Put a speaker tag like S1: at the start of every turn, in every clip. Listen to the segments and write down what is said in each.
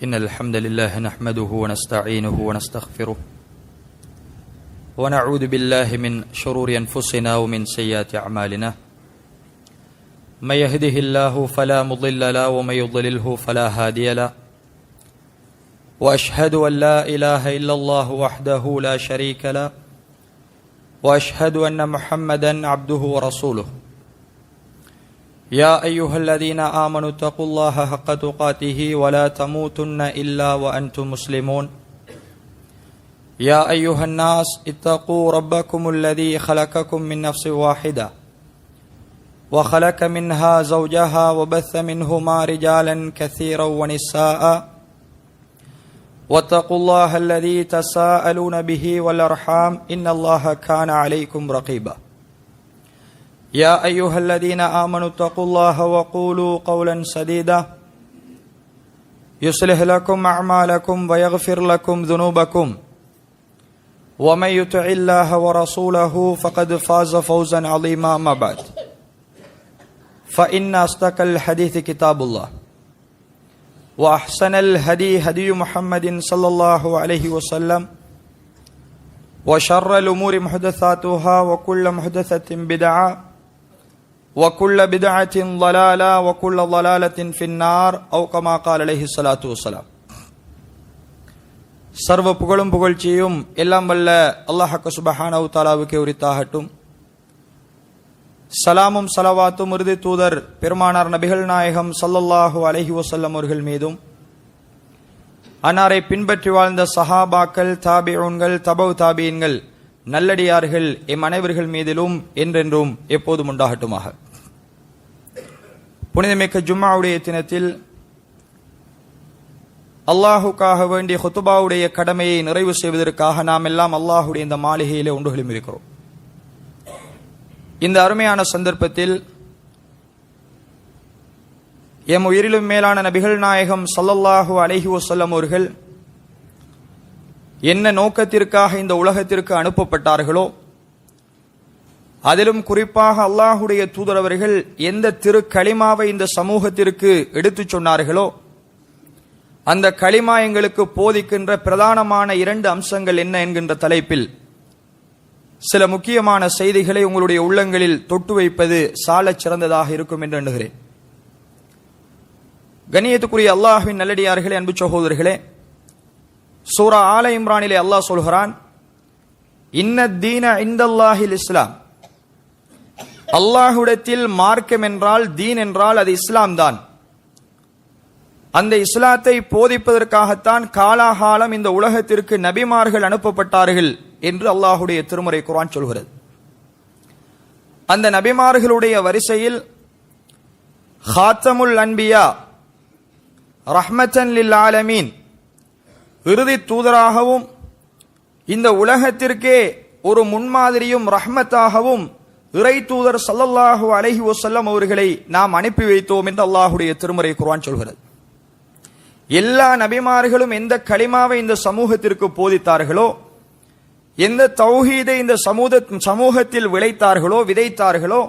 S1: إن الحمد لله نحمده ونستعينه ونستغفره ونعوذ بالله من شرور أنفسنا ومن سيئات أعمالنا من يهده الله فلا مضل له ومن يضلله فلا هادي له وأشهد أن لا إله إلا الله وحده لا شريك له وأشهد أن محمدا عبده ورسوله يا أيها الذين آمنوا اتقوا الله حق تقاته ولا تموتن إلا وأنتم مسلمون يا أيها الناس اتقوا ربكم الذي خلقكم من نفس واحدة وخلق منها زوجها وبث منهما رجالا كثيرا ونساء واتقوا الله الذي تساءلون به والأرحام إن الله كان عليكم رقيبا يا أيها الذين آمنوا اتقوا الله وقولوا قولا سديدا يصلح لكم أعمالكم ويغفر لكم ذنوبكم ومن يطع الله ورسوله فقد فاز فوزا عظيما. أما بعد فإن أصدق الحديث كتاب الله وأحسن الهدي هدي محمد صلى الله عليه وسلم وشر الأمور محدثاتها وكل محدثة بدعة وكل بدعة ضلالة وكل ضلالة في النار أو كما قال عليه الصلاة والسلام. சர்வ புகழும் புகழ்ச்சியும் எல்லாம் வல்ல அல்லாஹ் சுப்ஹானஹு தஆலாவுக்கே உரித்தாகட்டும். சலாமும் ஸலவாத்தும் இறுதி தூதர் பெருமானார் நபிகள் நாயகம் ஸல்லல்லாஹு அலைஹி வஸல்லம் அவர்கள் மீதும், அன்னாரை பின்பற்றி வாழ்ந்த சஹாபாக்கள், தாபிஊன்கள், தபவு தாபீன்கள், நல்லடியார்கள் எம் அனைவர்கள் மீதிலும் என்றென்றும் எப்போதும் உண்டாகட்டுமாக. புனிதமிக்க ஜும்மாவுடைய தினத்தில் அல்லாஹுக்காக வேண்டிய ஹுத்துபாவுடைய கடமையை நிறைவு செய்வதற்காக நாம் எல்லாம் அல்லாஹுடைய இந்த மாளிகையிலே ஒன்றுகளும் இருக்கிறோம். இந்த அருமையான சந்தர்ப்பத்தில் எம் உயிரிலும் மேலான நபிகள் நாயகம் ஸல்லல்லாஹு அலைஹி வஸல்லம் அவர்கள் என்ன நோக்கத்திற்காக இந்த உலகத்திற்கு அனுப்பப்பட்டார்களோ, அதிலும் குறிப்பாக அல்லாஹுடைய தூதரவர்கள் எந்த திரு களிமாவை இந்த சமூகத்திற்கு எடுத்துச் சொன்னார்களோ, அந்த களிமா எங்களுக்கு போதிக்கின்ற பிரதானமான 2 அம்சங்கள் என்ன என்கின்ற தலைப்பில் சில முக்கியமான செய்திகளை உங்களுடைய உள்ளங்களில் தொட்டு வைப்பது சாலச் சிறந்ததாக இருக்கும் என்று எண்ணுகிறேன். கண்ணியத்துக்குரிய அல்லாஹ்வின் நல்லடியார்களே, அன்பு சகோதரர்களே, சூரா ஆல இம்ரானிலே அல்லாஹ் சொல்கிறான், இன்னத் தீன இந்தல்லாஹில் இஸ்லாம். அல்லாஹ்விடத்தில் மார்க்கம் என்றால், தீன் என்றால் அது இஸ்லாம் தான். அந்த இஸ்லாத்தை போதிப்பதற்காகத்தான் காலாகாலம் இந்த உலகத்திற்கு நபிமார்கள் அனுப்பப்பட்டார்கள் என்று அல்லாஹுடைய திருமறை குர்ஆன் சொல்கிறது. அந்த நபிமார்களுடைய வரிசையில் ஹாத்தமுல் அன்பியா ரஹ்மத்தன் லில் ஆலமீன், இறுதி தூதராகவும் இந்த உலகத்திற்கே ஒரு முன்மாதிரியும் ரஹ்மத்தாகவும் இறை தூதர் ஸல்லல்லாஹு அலைஹி வஸல்லம் அவர்களை நாம் அனுப்பி வைத்தோம் என்று அல்லாஹுடைய திருமறை குர்ஆன் சொல்கிறது. எல்லா நபிமார்களும் எந்த களிமாவை இந்த சமூகத்திற்கு போதித்தார்களோ, எந்த தௌஹீதை இந்த சமூகத்தில் விதைத்தார்களோ,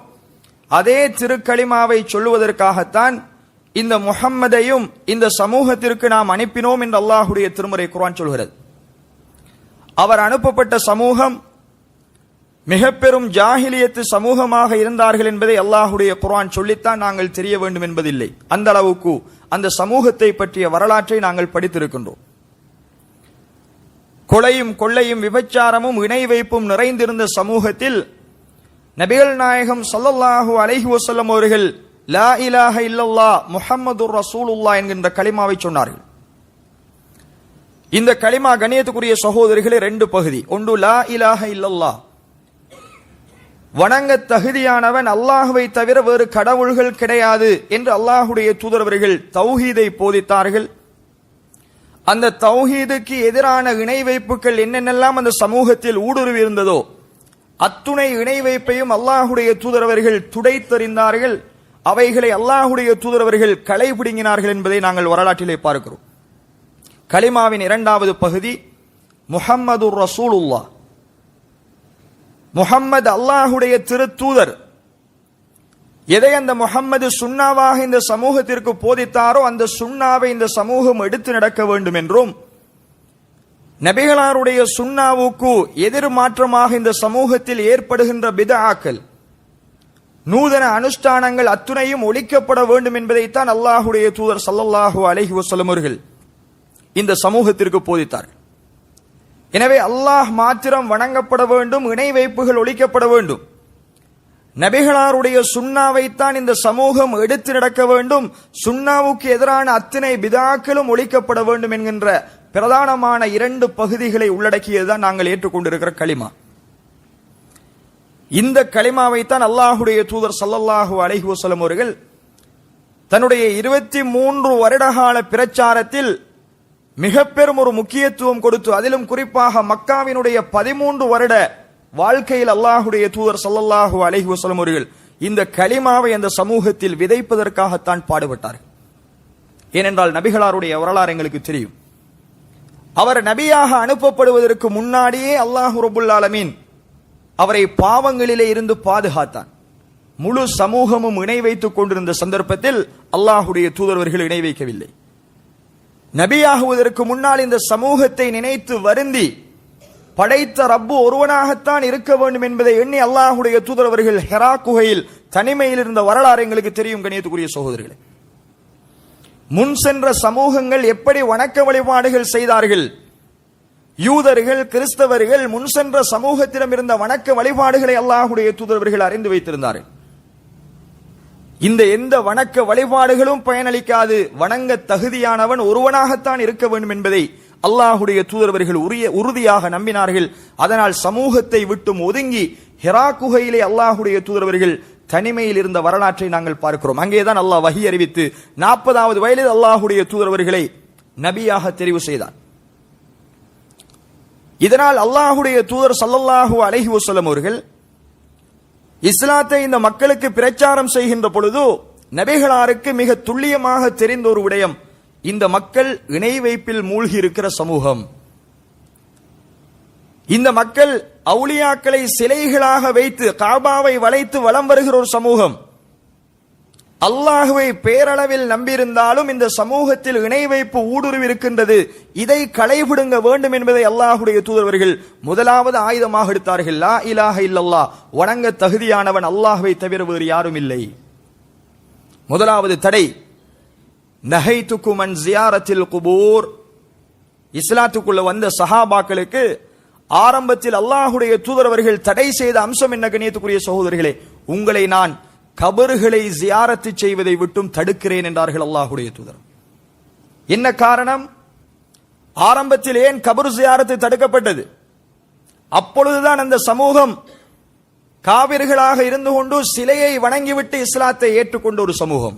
S1: அதே திருக்களிமாவை சொல்லுவதற்காகத்தான் இந்த முஹம்மதையும் இந்த சமூகத்திற்கு நாம் அனுப்பினோம் என்று அல்லாஹுடைய திருமறை குர்ஆன் சொல்கிறது. அவர் அனுப்பப்பட்ட சமூகம் மிக பெரும் ஜாஹிலியத்து சமூகமாக இருந்தார்கள் என்பதை அல்லாஹுடைய குர்ஆன் சொல்லித்தான் நாங்கள் தெரிய வேண்டும் என்பதில்லை. அந்த அளவுக்கு அந்த சமூகத்தை பற்றிய வரலாற்றை நாங்கள் படித்திருக்கின்றோம். கொலையும் கொள்ளையும் விபச்சாரமும் இணை வைப்பும் நிறைந்திருந்த சமூகத்தில் நபிகள் நாயகம் ஸல்லல்லாஹு அலைஹி வஸல்லம் அவர்கள் லா இலாஹ இல்லல்லாஹ் முஹம்மதுர் ரசூலுல்லாஹ் என்கின்ற களிமாவை சொன்னார்கள். இந்த களிமா கண்ணியத்துக்குரிய சகோதரிகளே 2 பகுதி. ஒன்று லா இலாஹ இல்லல்லாஹ், வணங்க தகுதியானவன் அல்லாஹ்வை தவிர வேறு கடவுள்கள் கிடையாது என்று அல்லாஹுடைய தூதரவர்கள் தௌஹீதை போதித்தார்கள். அந்த தௌஹீதுக்கு எதிரான இணை வைப்புகள் என்னென்னலாம் அந்த சமூகத்தில் ஊடுருவி இருந்ததோ அத்துணை இணை வைப்பையும் அல்லாஹுடைய தூதரவர்கள் துடைத்தெறிந்தார்கள். அவைகளை அல்லாஹுடைய தூதரவர்கள் களைபிடுங்கினார்கள் என்பதை நாங்கள் வரலாற்றிலே பார்க்கிறோம். கலிமாவின் 2வது பகுதி முஹம்மதுர் ரசூலுல்லாஹ், முஹம்மது அல்லாஹுடைய திருத்தூதர். எதை அந்த முஹம்மது சுன்னாவாக இந்த சமூகத்திற்கு போதித்தாரோ அந்த சுன்னாவை இந்த சமூகம் எடுத்து நடக்க வேண்டும் என்றும், நபிகளாருடைய சுன்னாவுக்கு எதிர்மாற்றமாக இந்த சமூகத்தில் ஏற்படுகின்ற பிதஆக்கள், நூதன அனுஷ்டானங்கள் அத்துணையும் ஒழிக்கப்பட வேண்டும் என்பதைத்தான் அல்லாஹுடைய தூதர் ஸல்லல்லாஹு அலைஹி வஸல்லம் அவர்கள் இந்த சமூகத்திற்கு போதித்தார்கள். எனவே அல்லாஹ் மாத்திரம் வணங்கப்பட வேண்டும், இணை வைப்புகள் ஒழிக்கப்பட வேண்டும். நபிகளாருடைய சுன்னாவைத்தான் இந்த சமூகம் எடுத்து நடக்க வேண்டும், சுன்னாவுக்கு எதிரான அத்தனை பிதாக்களும் ஒழிக்கப்பட வேண்டும் என்கின்ற பிரதானமான 2 பகுதிகளை உள்ளடக்கியதுதான் நாங்கள் ஏற்றுக்கொண்டிருக்கிற களிமா. இந்த களிமாவைத்தான் அல்லாஹுடைய தூதர் ஸல்லல்லாஹு அலைஹி வஸல்லம் அவர்கள் தன்னுடைய 23 வருடகால பிரச்சாரத்தில் மிக பெரும் ஒரு முக்கியத்துவம் கொடுத்து, அதிலும் குறிப்பாக மக்காவினுடைய 13 வருட வாழ்க்கையில் அல்லாஹுடைய தூதர் ஸல்லல்லாஹு அலைஹி வஸல்லம் அவர்கள் இந்த களிமாவை அந்த சமூகத்தில் விதைப்பதற்காகத்தான் பாடுபட்டார்கள். ஏனென்றால் நபிகளாருடைய வரலாறு எங்களுக்கு தெரியும். அவர் நபியாக அனுப்பப்படுவதற்கு முன்னாடியே அல்லாஹ் ரப்புல் ஆலமீன் அவரை பாவங்களிலே இருந்து பாதுகாத்தான். முழு சமூகமும் இணை வைத்துக் கொண்டிருந்த சந்தர்ப்பத்தில் அல்லாஹுடைய தூதரவர்கள் இணை வைக்கவில்லை. நபியாகுவதற்கு முன்னால் இந்த சமூகத்தை நினைத்து வருந்தி படைத்த ரப்பு ஒருவனாகத்தான் இருக்க வேண்டும் என்பதை எண்ணி அல்லாஹுடைய தூதரவர்கள் ஹிரா குகையில் தனிமையில் இருந்த வரலாறு எங்களுக்கு தெரியும். கணியத்துக்குரிய சகோதரர்களே, முன் சென்ற சமூகங்கள் எப்படி வணக்க வழிபாடுகள் செய்தார்கள், யூதர்கள் கிறிஸ்தவர்கள் முன் சென்ற சமூகத்திடம் இருந்த வணக்க வழிபாடுகளை அல்லாஹுடைய தூதரவர்கள் அறிந்து வைத்திருந்தார்கள். இந்த எந்த வணக்க வழிபாடுகளும் பயனளிக்காது, வணங்க தகுதியானவன் ஒருவனாகத்தான் இருக்க வேண்டும் என்பதை அல்லாஹுடைய தூதரவர்கள் உறுதியாக நம்பினார்கள். அதனால் சமூகத்தை விட்டு ஒதுங்கி ஹிரா குகையிலே அல்லாஹுடைய தூதரவர்கள் தனிமையில் இருந்த வரலாற்றை நாங்கள் பார்க்கிறோம். அங்கேதான் அல்லாஹ் வஹி அறிவித்து 40வது வயதில் அல்லாஹுடைய தூதரவர்களை நபியாக தெரிவு செய்தார். இதனால் அல்லாஹுடைய தூதர் ஸல்லல்லாஹு அலைஹி வஸல்லம் அவர்கள் இஸ்லாத்தை இந்த மக்களுக்கு பிரச்சாரம் செய்கின்ற பொழுது நபிகளாருக்கு மிக துல்லியமாக தெரிந்த ஒரு விடயம், இந்த மக்கள் இணை வைப்பில் மூழ்கி இருக்கிற சமூகம். இந்த மக்கள் அவுலியாக்களை சிலைகளாக வைத்து காபாவை வளைத்து வலம் வருகிற ஒரு சமூகம். அல்லாஹுவை பேரளவில் நம்பியிருந்தாலும் இந்த சமூகத்தில் இணை வைப்பு ஊடுருவி இருக்கின்றது, இதை களைபிடுங்க வேண்டும் என்பதை அல்லாஹுடைய தூதரவர்கள் முதலாவது ஆயுதமாக எடுத்தார்கள். லா இலாஹ இல்லல்லாஹ், வணங்க தகுதியானவன் அல்லாஹ்வை தவிர வேறு யாரும் இல்லை. முதலாவது தடை நஹைதுக்கும் அன் ஜியாரத்தில் குபூர். இஸ்லாத்துக்குள்ள வந்த சஹாபாக்களுக்கு ஆரம்பத்தில் அல்லாஹுடைய தூதரவர்கள் தடை செய்த அம்சம் என்ன கணியத்துக்குரிய சகோதரர்களே? உங்களை நான் கபறுகளை ஜியாரத்து செய்வதை விட்டும் தடுக்கிறேன் என்றார்கள் அல்லாஹுடைய தூதர். என்ன காரணம்? ஆரம்பத்தில் ஏன் கபர் ஜியாரத்து தடுக்கப்பட்டது? அப்பொழுதுதான் அந்த சமூகம் காவிர்களாக இருந்து கொண்டு சிலையை வணங்கிவிட்டு இஸ்லாத்தை ஏற்றுக்கொண்ட ஒரு சமூகம்.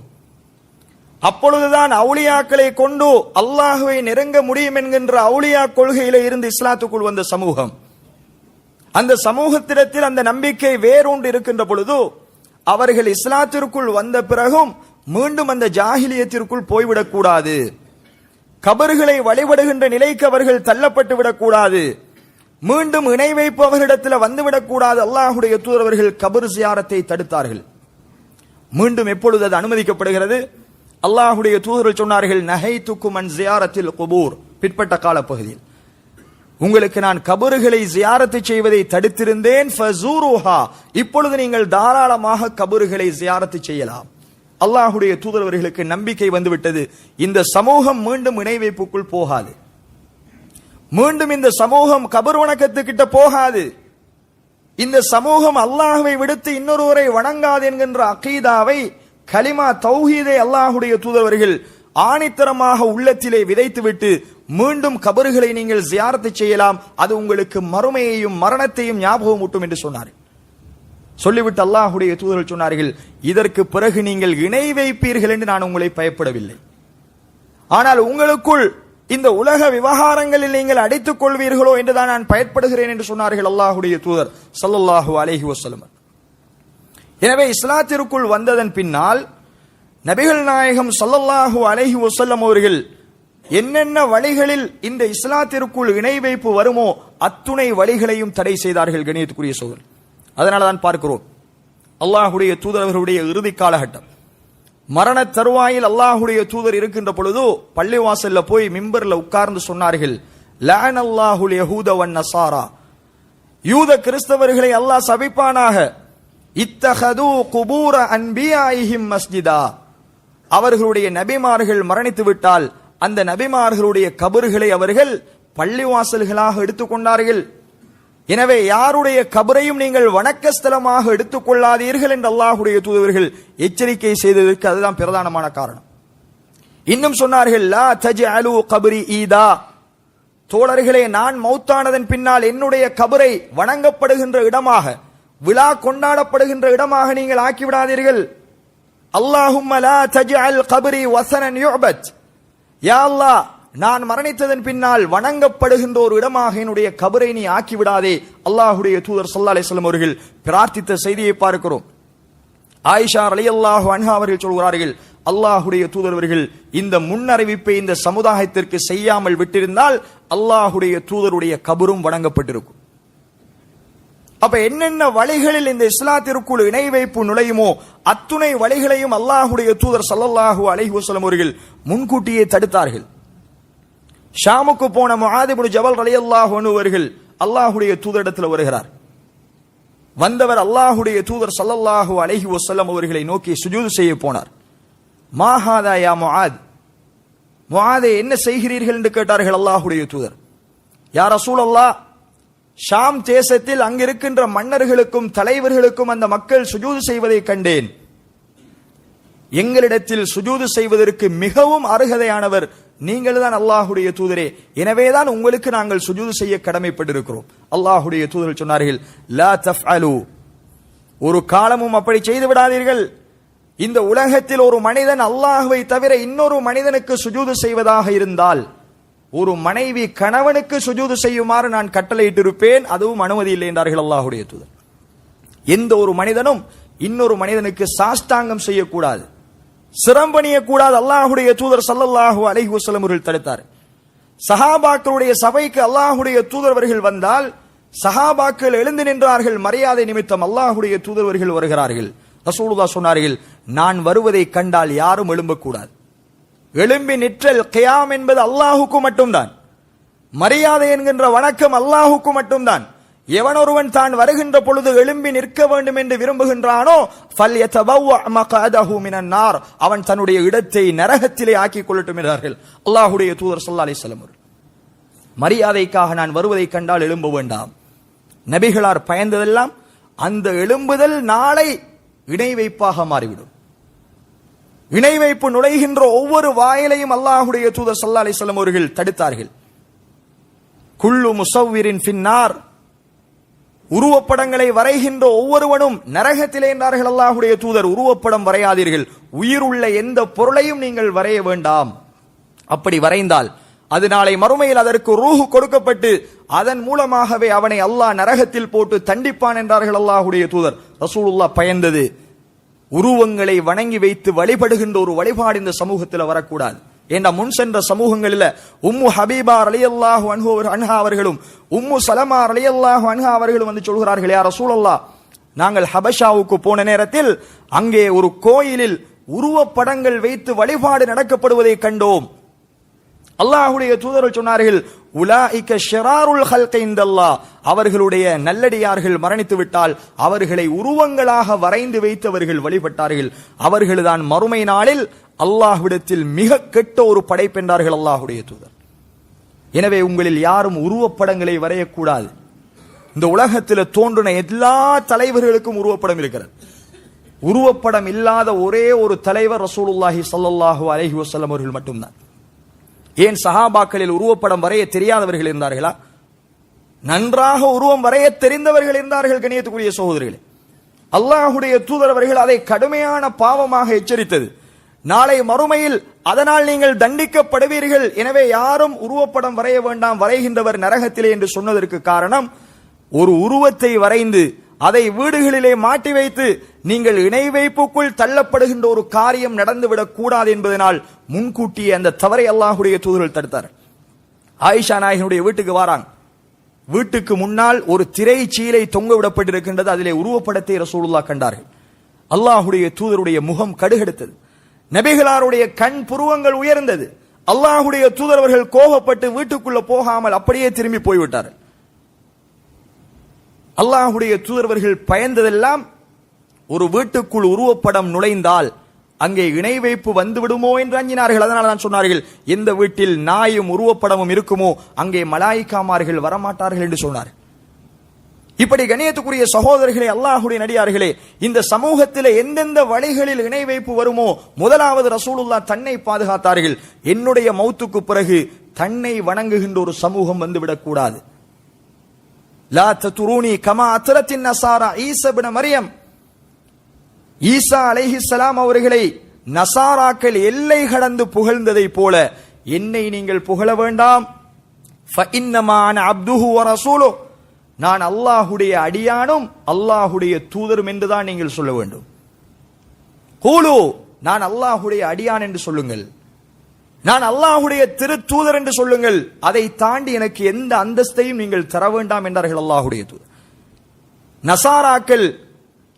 S1: அப்பொழுதுதான் அவுலியாக்களை கொண்டு அல்லாஹுவை நெருங்க முடியும் என்கின்ற அவுலியா கொள்கையில இருந்து இஸ்லாத்துக்குள் வந்த சமூகம். அந்த சமூகத்திடத்தில் அந்த நம்பிக்கை வேரூண்டு இருக்கின்ற பொழுது அவர்கள் இஸ்லாத்திற்குள் வந்த பிறகும் மீண்டும் அந்த ஜாஹிலியத்திற்குள் போய்விடக் கூடாது, கபர்களை வழிபடுகின்ற நிலைக்கு அவர்கள் தள்ளப்பட்டு விடக்கூடாது, மீண்டும் இணை வைப்பவர்களிடத்தில் வந்துவிடக் கூடாது. அல்லாஹுடைய தூதரவர்கள் கபர் ஜியாரத்தை தடுத்தார்கள். மீண்டும் எப்பொழுது அது அனுமதிக்கப்படுகிறது? அல்லாஹுடைய தூதர்கள் சொன்னார்கள், நஹைதுக்கும் அன் ஜியாரத்தில் குபூர். பிற்பட்ட காலப்பகுதியில் உங்களுக்கு நான் கபறுகளை ஜியாரத்து செய்வதை தடுத்திருந்தேன், ஃபஸூருஹா, இப்பொழுது நீங்கள் தாராளமாக கபறுகளை ஜியாரத்து செய்யலாம். அல்லாஹுடைய தூதரவர்களுக்கு நம்பிக்கை வந்துவிட்டது, இந்த சமூகம் மீண்டும் இணை வைப்புக்குள் போகாது, மீண்டும் இந்த சமூகம் கபர் வணக்கத்துக்கிட்ட போகாது, இந்த சமூகம் அல்லாஹ்வை விடுத்து இன்னொருவரை வணங்காது என்கின்ற அகீதாவை, கலிமா தௌஹீதை அல்லாஹுடைய தூதரவர்கள் ஆணித்தரமாக உள்ளத்திலே விதைத்துவிட்டு மீண்டும் கபறுகளை நீங்கள் ஜியாரத்து செய்யலாம், அது உங்களுக்கு மறுமையையும் மரணத்தையும் ஞாபகம் ஊட்டும் என்று சொன்னார். சொல்லிவிட்டு அல்லாஹுடைய தூதர்கள் சொன்னார்கள், இதற்கு பிறகு நீங்கள் இணை வைப்பீர்கள் என்று நான் உங்களை பயப்படவில்லை, ஆனால் உங்களுக்குள் இந்த உலக விவகாரங்களில் நீங்கள் அடித்துக் கொள்வீர்களோ என்றுதான் நான் பயப்படுகிறேன் என்று சொன்னார்கள் அல்லாஹுடைய தூதர் ஸல்லல்லாஹு அலைஹி வஸல்லம். எனவே இஸ்லாத்திற்குள் வந்ததன் பின்னால் நபிகள் நாயகம் ஸல்லல்லாஹு அலைஹி வஸல்லம் அவர்கள் என்னென்ன வழிகளில் இந்த இஸ்லாத்திற்குள் இணை வைப்பு வருமோ அத்துணை வழிகளையும் தடை செய்தார்கள் கணியத்துக்குரிய சகோதரர். அதனால தான் பார்க்கிறோம் அல்லாஹுடைய தூதர் அவர்களுடைய இறுதி காலகட்டம். மரண தருவாயில் அல்லாஹுடைய தூதர் இருக்கின்ற பொழுது பள்ளிவாசல்ல போய் மிம்பர்ல உட்கார்ந்து சொன்னார்கள், லஅனல்லாஹுல் யஹூத வன் நஸாரா, யூத கிறிஸ்தவர்களை அல்லாஹ் சபிப்பானாக. இத்தஹது குபூர அன்பியாயிஹிம் மஸ்ஜிதா, அவர்களுடைய நபிமார்கள் மரணித்து விட்டால் அந்த நபிமார்களுடைய கபறுகளை அவர்கள் பள்ளிவாசல்களாக எடுத்துக்கொண்டார்கள். எனவே யாருடைய கபரையும் நீங்கள் வணக்க ஸ்தலமாக எடுத்துக் கொள்ளாதீர்கள் என்று அல்லாஹுடைய தூதர்கள் எச்சரிக்கை செய்ததற்கு அதுதான் பிரதானமான காரணம். இன்னும் சொன்னார்கள், லா தஜ்அலு கப்ரி ஈதா, தோழர்களே, நான் மௌத்தானதன் பின்னால் என்னுடைய கபரை வணங்கப்படுகின்ற இடமாக, விழா கொண்டாடப்படுகின்ற இடமாக நீங்கள் ஆக்கிவிடாதீர்கள். அல்லாஹும்ம லா தஜ்அல் கப்ரி வஸனன் யுஅபத், யா அல்லாஹ், நான் மரணித்ததன் பின்னால் வணங்கப்படுகின்ற ஒரு இடமாக என்னுடைய கபரை நீ ஆக்கிவிடாதே. அல்லாஹுடைய தூதர் ஸல்லல்லாஹு அலைஹி வஸல்லம் அவர்கள் பிரார்த்தித்த செய்தியை பார்க்கிறோம். ஆயிஷா ரலியல்லாஹு அன்ஹா அவர்கள் சொல்கிறார்கள், அல்லாஹுடைய தூதர் அவர்கள் இந்த முன்னறிவிப்பை இந்த சமுதாயத்திற்கு செய்யாமல் விட்டிருந்தால் அல்லாஹுடைய தூதருடைய கபரும் வணங்கப்பட்டிருக்கும். அப்ப என்னென்ன வழிகளில் இந்த இஸ்லாத்திற்குள் இணை வைப்பு நுழையுமோ அத்துணை வழிகளையும் அல்லாஹுடைய தூதர் ஸல்லல்லாஹு அலைஹி வஸல்லம் அவர்கள் முன்கூட்டியே தடுத்தார்கள். ஷாமுக்கு போன முஆத் இப்னு ஜபல் ரலியல்லாஹு அன்ஹு அவர்கள் அல்லாஹுடைய தூதரிடத்தில் வருகிறார். வந்தவர் அல்லாஹுடைய தூதர் ஸல்லல்லாஹு அலைஹி வஸல்லம் அவர்களை நோக்கி சுஜூது செய்ய போனார். மா ஹாதா யா முஆத், முஆதே என்ன செய்கிறீர்கள் என்று கேட்டார்கள் அல்லாஹுடைய தூதர். யா ரசூலல்லாஹ், ஷாம் தேசத்தில் அங்கிருக்கின்ற மன்னர்களுக்கும் தலைவர்களுக்கும் அந்த மக்கள் சுஜூது செய்வதை கண்டேன். எங்களிடத்தில் சுஜூது செய்வதற்கு மிகவும் அருகதையானவர் நீங்கள் தான் அல்லாஹுடைய தூதரே, எனவேதான் உங்களுக்கு நாங்கள் சுஜூது செய்ய கடமைப்பட்டிருக்கிறோம். அல்லாஹுடைய தூதர் சொன்னார்கள், லா தஃஅலு, ஒரு காலமும் அப்படி செய்து விடாதீர்கள். இந்த உலகத்தில் ஒரு மனிதன் அல்லாஹ்வை தவிர இன்னொரு மனிதனுக்கு சுஜூது செய்வதாக இருந்தால், ஒரு மனைவி கணவனுக்கு சுஜூது செய்யுமாறு நான் கட்டளையிட்டிருப்பேன், அதுவும் அனுமதி இல்லை என்றார்கள் அல்லாஹுடைய தூதர். எந்த ஒரு மனிதனும் இன்னொரு மனிதனுக்கு சாஷ்டாங்கம் செய்யக்கூடாது, சிரம்பணியக்கூடாது. அல்லாஹுடைய தூதர் ஸல்லல்லாஹு அலைஹி வஸல்லம் அவர்கள் தடுத்தார். சஹாபாக்களுடைய சபைக்கு அல்லாஹுடைய தூதர்வர்கள் வந்தால் சஹாபாக்கள் எழுந்து நின்றார்கள் மரியாதை நிமித்தம். அல்லாஹுடைய தூதர்வர்கள் வருகிறார்கள். ரசூலுல்லாஹ் சொன்னார்கள், நான் வருவதை கண்டால் யாரும் எழும்பக்கூடாது. எழும்பி நிற்றல் கியாம் என்பது அல்லாஹுக்கு மட்டும்தான். மரியாதை என்கின்ற வணக்கம் அல்லாஹுக்கு மட்டும்தான். எவன் ஒருவன் தான் வருகின்ற பொழுது எழும்பி நிற்க வேண்டும் என்று விரும்புகின்றானோ ஃபல்யதபவ்வ மக்அதஹு மினன் நார், அவன் தன்னுடைய இடத்தை நரகத்திலே ஆக்கிக் கொள்ளட்டும் என்றார்கள் அல்லாஹுடைய தூதர் ஸல்லல்லாஹு அலைஹி வஸல்லம். மரியாதைக்காக நான் வருவதை கண்டால் எழும்ப வேண்டாம். நபிகளார் பயந்ததெல்லாம் அந்த எழும்புதல் நாளை இணை வைப்பாக மாறிவிடும். இணை வைப்பு நுழைகின்ற ஒவ்வொரு வாயிலையும் அல்லாஹுடைய தூதர் ஸல்லல்லாஹு அலைஹி வஸல்லம் அவர்கள் தடுத்தார்கள். குல்லு முஸவ்விரின் ஃபின்னார், உருவப்படங்களை வரைகின்ற ஒவ்வொருவனும் நரகத்திலே என்றார்கள் அல்லாஹுடைய தூதர். உருவப்படம் வரையாதீர்கள், உயிருள்ள எந்த பொருளையும் நீங்கள் வரைய வேண்டாம். அப்படி வரைந்தால் அது நாளை மறுமையில் அதற்கு ரூஹ் கொடுக்கப்பட்டு அதன் மூலமாகவே அவனை அல்லாஹ் நரகத்தில் போட்டு தண்டிப்பான் என்றார்கள் அல்லாஹுடைய தூதர். ரசூலுல்லாஹ் பயந்தது உருவங்களை வணங்கி வைத்து வழிபடுகின்ற ஒரு வழிபாடு இந்த சமூகத்தில் வரக்கூடாது. என்ற முன் சென்ற சமூகங்களில் உம்மு ஹபீபா ரலியல்லாஹு அன்ஹா அவர்களும் உம்மு சலமா ரலியல்லாஹு அன்ஹா அவர்களும் வந்து சொல்கிறார்கள், யா ரசூலல்லாஹ், நாங்கள் ஹபஷாவுக்கு போன நேரத்தில் அங்கே ஒரு கோயிலில் உருவப்படங்கள் வைத்து வழிபாடு நடக்கப்படுவதை கண்டோம். அல்லாஹுடைய தூதர்கள் சொன்னார்கள், உலாயிக ஷிராருல் ஹல்கி இன்தல்லாஹ், அவர்களுடைய நல்லடியார்கள் மரணித்து விட்டால் அவர்களை உருவங்களாக வரைந்து வைத்து அவர்கள் வழிபட்டார்கள். அவர்கள்தான் மறுமை நாளில் அல்லாஹ்விடத்தில் மிக கெட்ட ஒரு படைப்பென்றார்கள் அல்லாஹுடைய தூதர். எனவே உங்களில் யாரும் உருவப்படங்களை வரையக்கூடாது. இந்த உலகத்தில் தோன்றின எல்லா தலைவர்களுக்கும் உருவப்படம் இருக்கிறது. உருவப்படம் இல்லாத ஒரே ஒரு தலைவர் ரசூலுல்லாஹி ஸல்லல்லாஹு அலைஹி வஸல்லம் அவர்கள் மட்டும்தான். ஏன் சஹாபாக்களில் உருவப்படம் வரைய தெரியாதவர்கள் இருந்தார்களா? நன்றாக உருவம் வரைய தெரிந்தவர்கள் இருந்தார்கள். கண்ணியத்துக்குரிய சகோதரர்களே, அல்லாஹுடைய தூதர் அவர்கள் அதை கடுமையான பாவமாக எச்சரித்தது. நாளை மறுமையில் அதனால் நீங்கள் தண்டிக்கப்படுவீர்கள், எனவே யாரும் உருவப்படம் வரைய வேண்டாம், வரைகின்றவர் நரகத்திலே என்று சொன்னதற்கு காரணம், ஒரு உருவத்தை வரைந்து அதை வீடுகளிலே மாட்டி வைத்து நீங்கள் இணை வைப்புக்குள் தள்ளப்படுகின்ற ஒரு காரியம் நடந்துவிடக் கூடாது என்பதனால் முன்கூட்டியே அந்த தவறை அல்லாஹுடைய தூதர்கள் தடுத்தார். ஆயிஷா நாயகனுடைய வீட்டுக்கு வாராங்க. வீட்டுக்கு முன்னால் ஒரு திரை சீலை தொங்க விடப்பட்டிருக்கின்றது. அதிலே உருவப்படத்தை ரசூலுல்லாஹ் கண்டார்கள். அல்லாஹுடைய தூதருடைய முகம் கடுகெடுத்தது, நபிகளாருடைய கண் புருவங்கள் உயர்ந்தது. அல்லாஹுடைய தூதர் அவர்கள் கோபப்பட்டு வீட்டுக்குள்ள போகாமல் அப்படியே திரும்பி போய்விட்டார்கள். அல்லாஹுடைய தூதரவர்கள் பயந்ததெல்லாம் ஒரு வீட்டுக்குள் உருவப்படம் நுழைந்தால் அங்கே இணை வைப்பு வந்துவிடுமோ என்று அஞ்சினார்கள். அதனால தான் சொன்னார்கள், எந்த வீட்டில் நாயும் உருவப்படமும் இருக்குமோ அங்கே மலாயிக்காமார்கள் வரமாட்டார்கள் என்று சொன்னார். இப்படி கண்ணியத்துக்குரிய சகோதரர்களே, அல்லாஹுடைய நடிகார்களே, இந்த சமூகத்தில் எந்தெந்த வழிகளில் இணை வைப்பு வருமோ முதலாவது ரசூலுல்லாஹ் தன்னை பாதுகாத்தார்கள். என்னுடைய மௌத்துக்கு பிறகு தன்னை வணங்குகின்ற ஒரு சமூகம் வந்துவிடக் கூடாது. லா தத்ரூனி கமா அத்ரத்தின் நசாரா ஈசா இப்னு மரியம், ஈசா அலைஹிஸ்ஸலாம் அவர்களை நசாராக்கள் எல்லை கடந்து புகழ்ந்ததை போல என்னை நீங்கள் புகழ வேண்டாம். ஃபஇன்னமா அன அப்துஹு வ ரசூலுஹு, நான் அல்லாஹுடைய அடியானும் அல்லாஹுடைய தூதரும் என்றுதான் நீங்கள் சொல்ல வேண்டும். கூலு, நான் அல்லாஹுடைய அடியான் என்று சொல்லுங்கள், நான் அல்லாஹுடைய திரு தூதர் என்று சொல்லுங்கள். அதை தாண்டி எனக்கு எந்த அந்தஸ்தையும் நீங்கள் தர வேண்டாம் என்றார்கள் அல்லாஹுடைய தூதர். நசாராக்கள்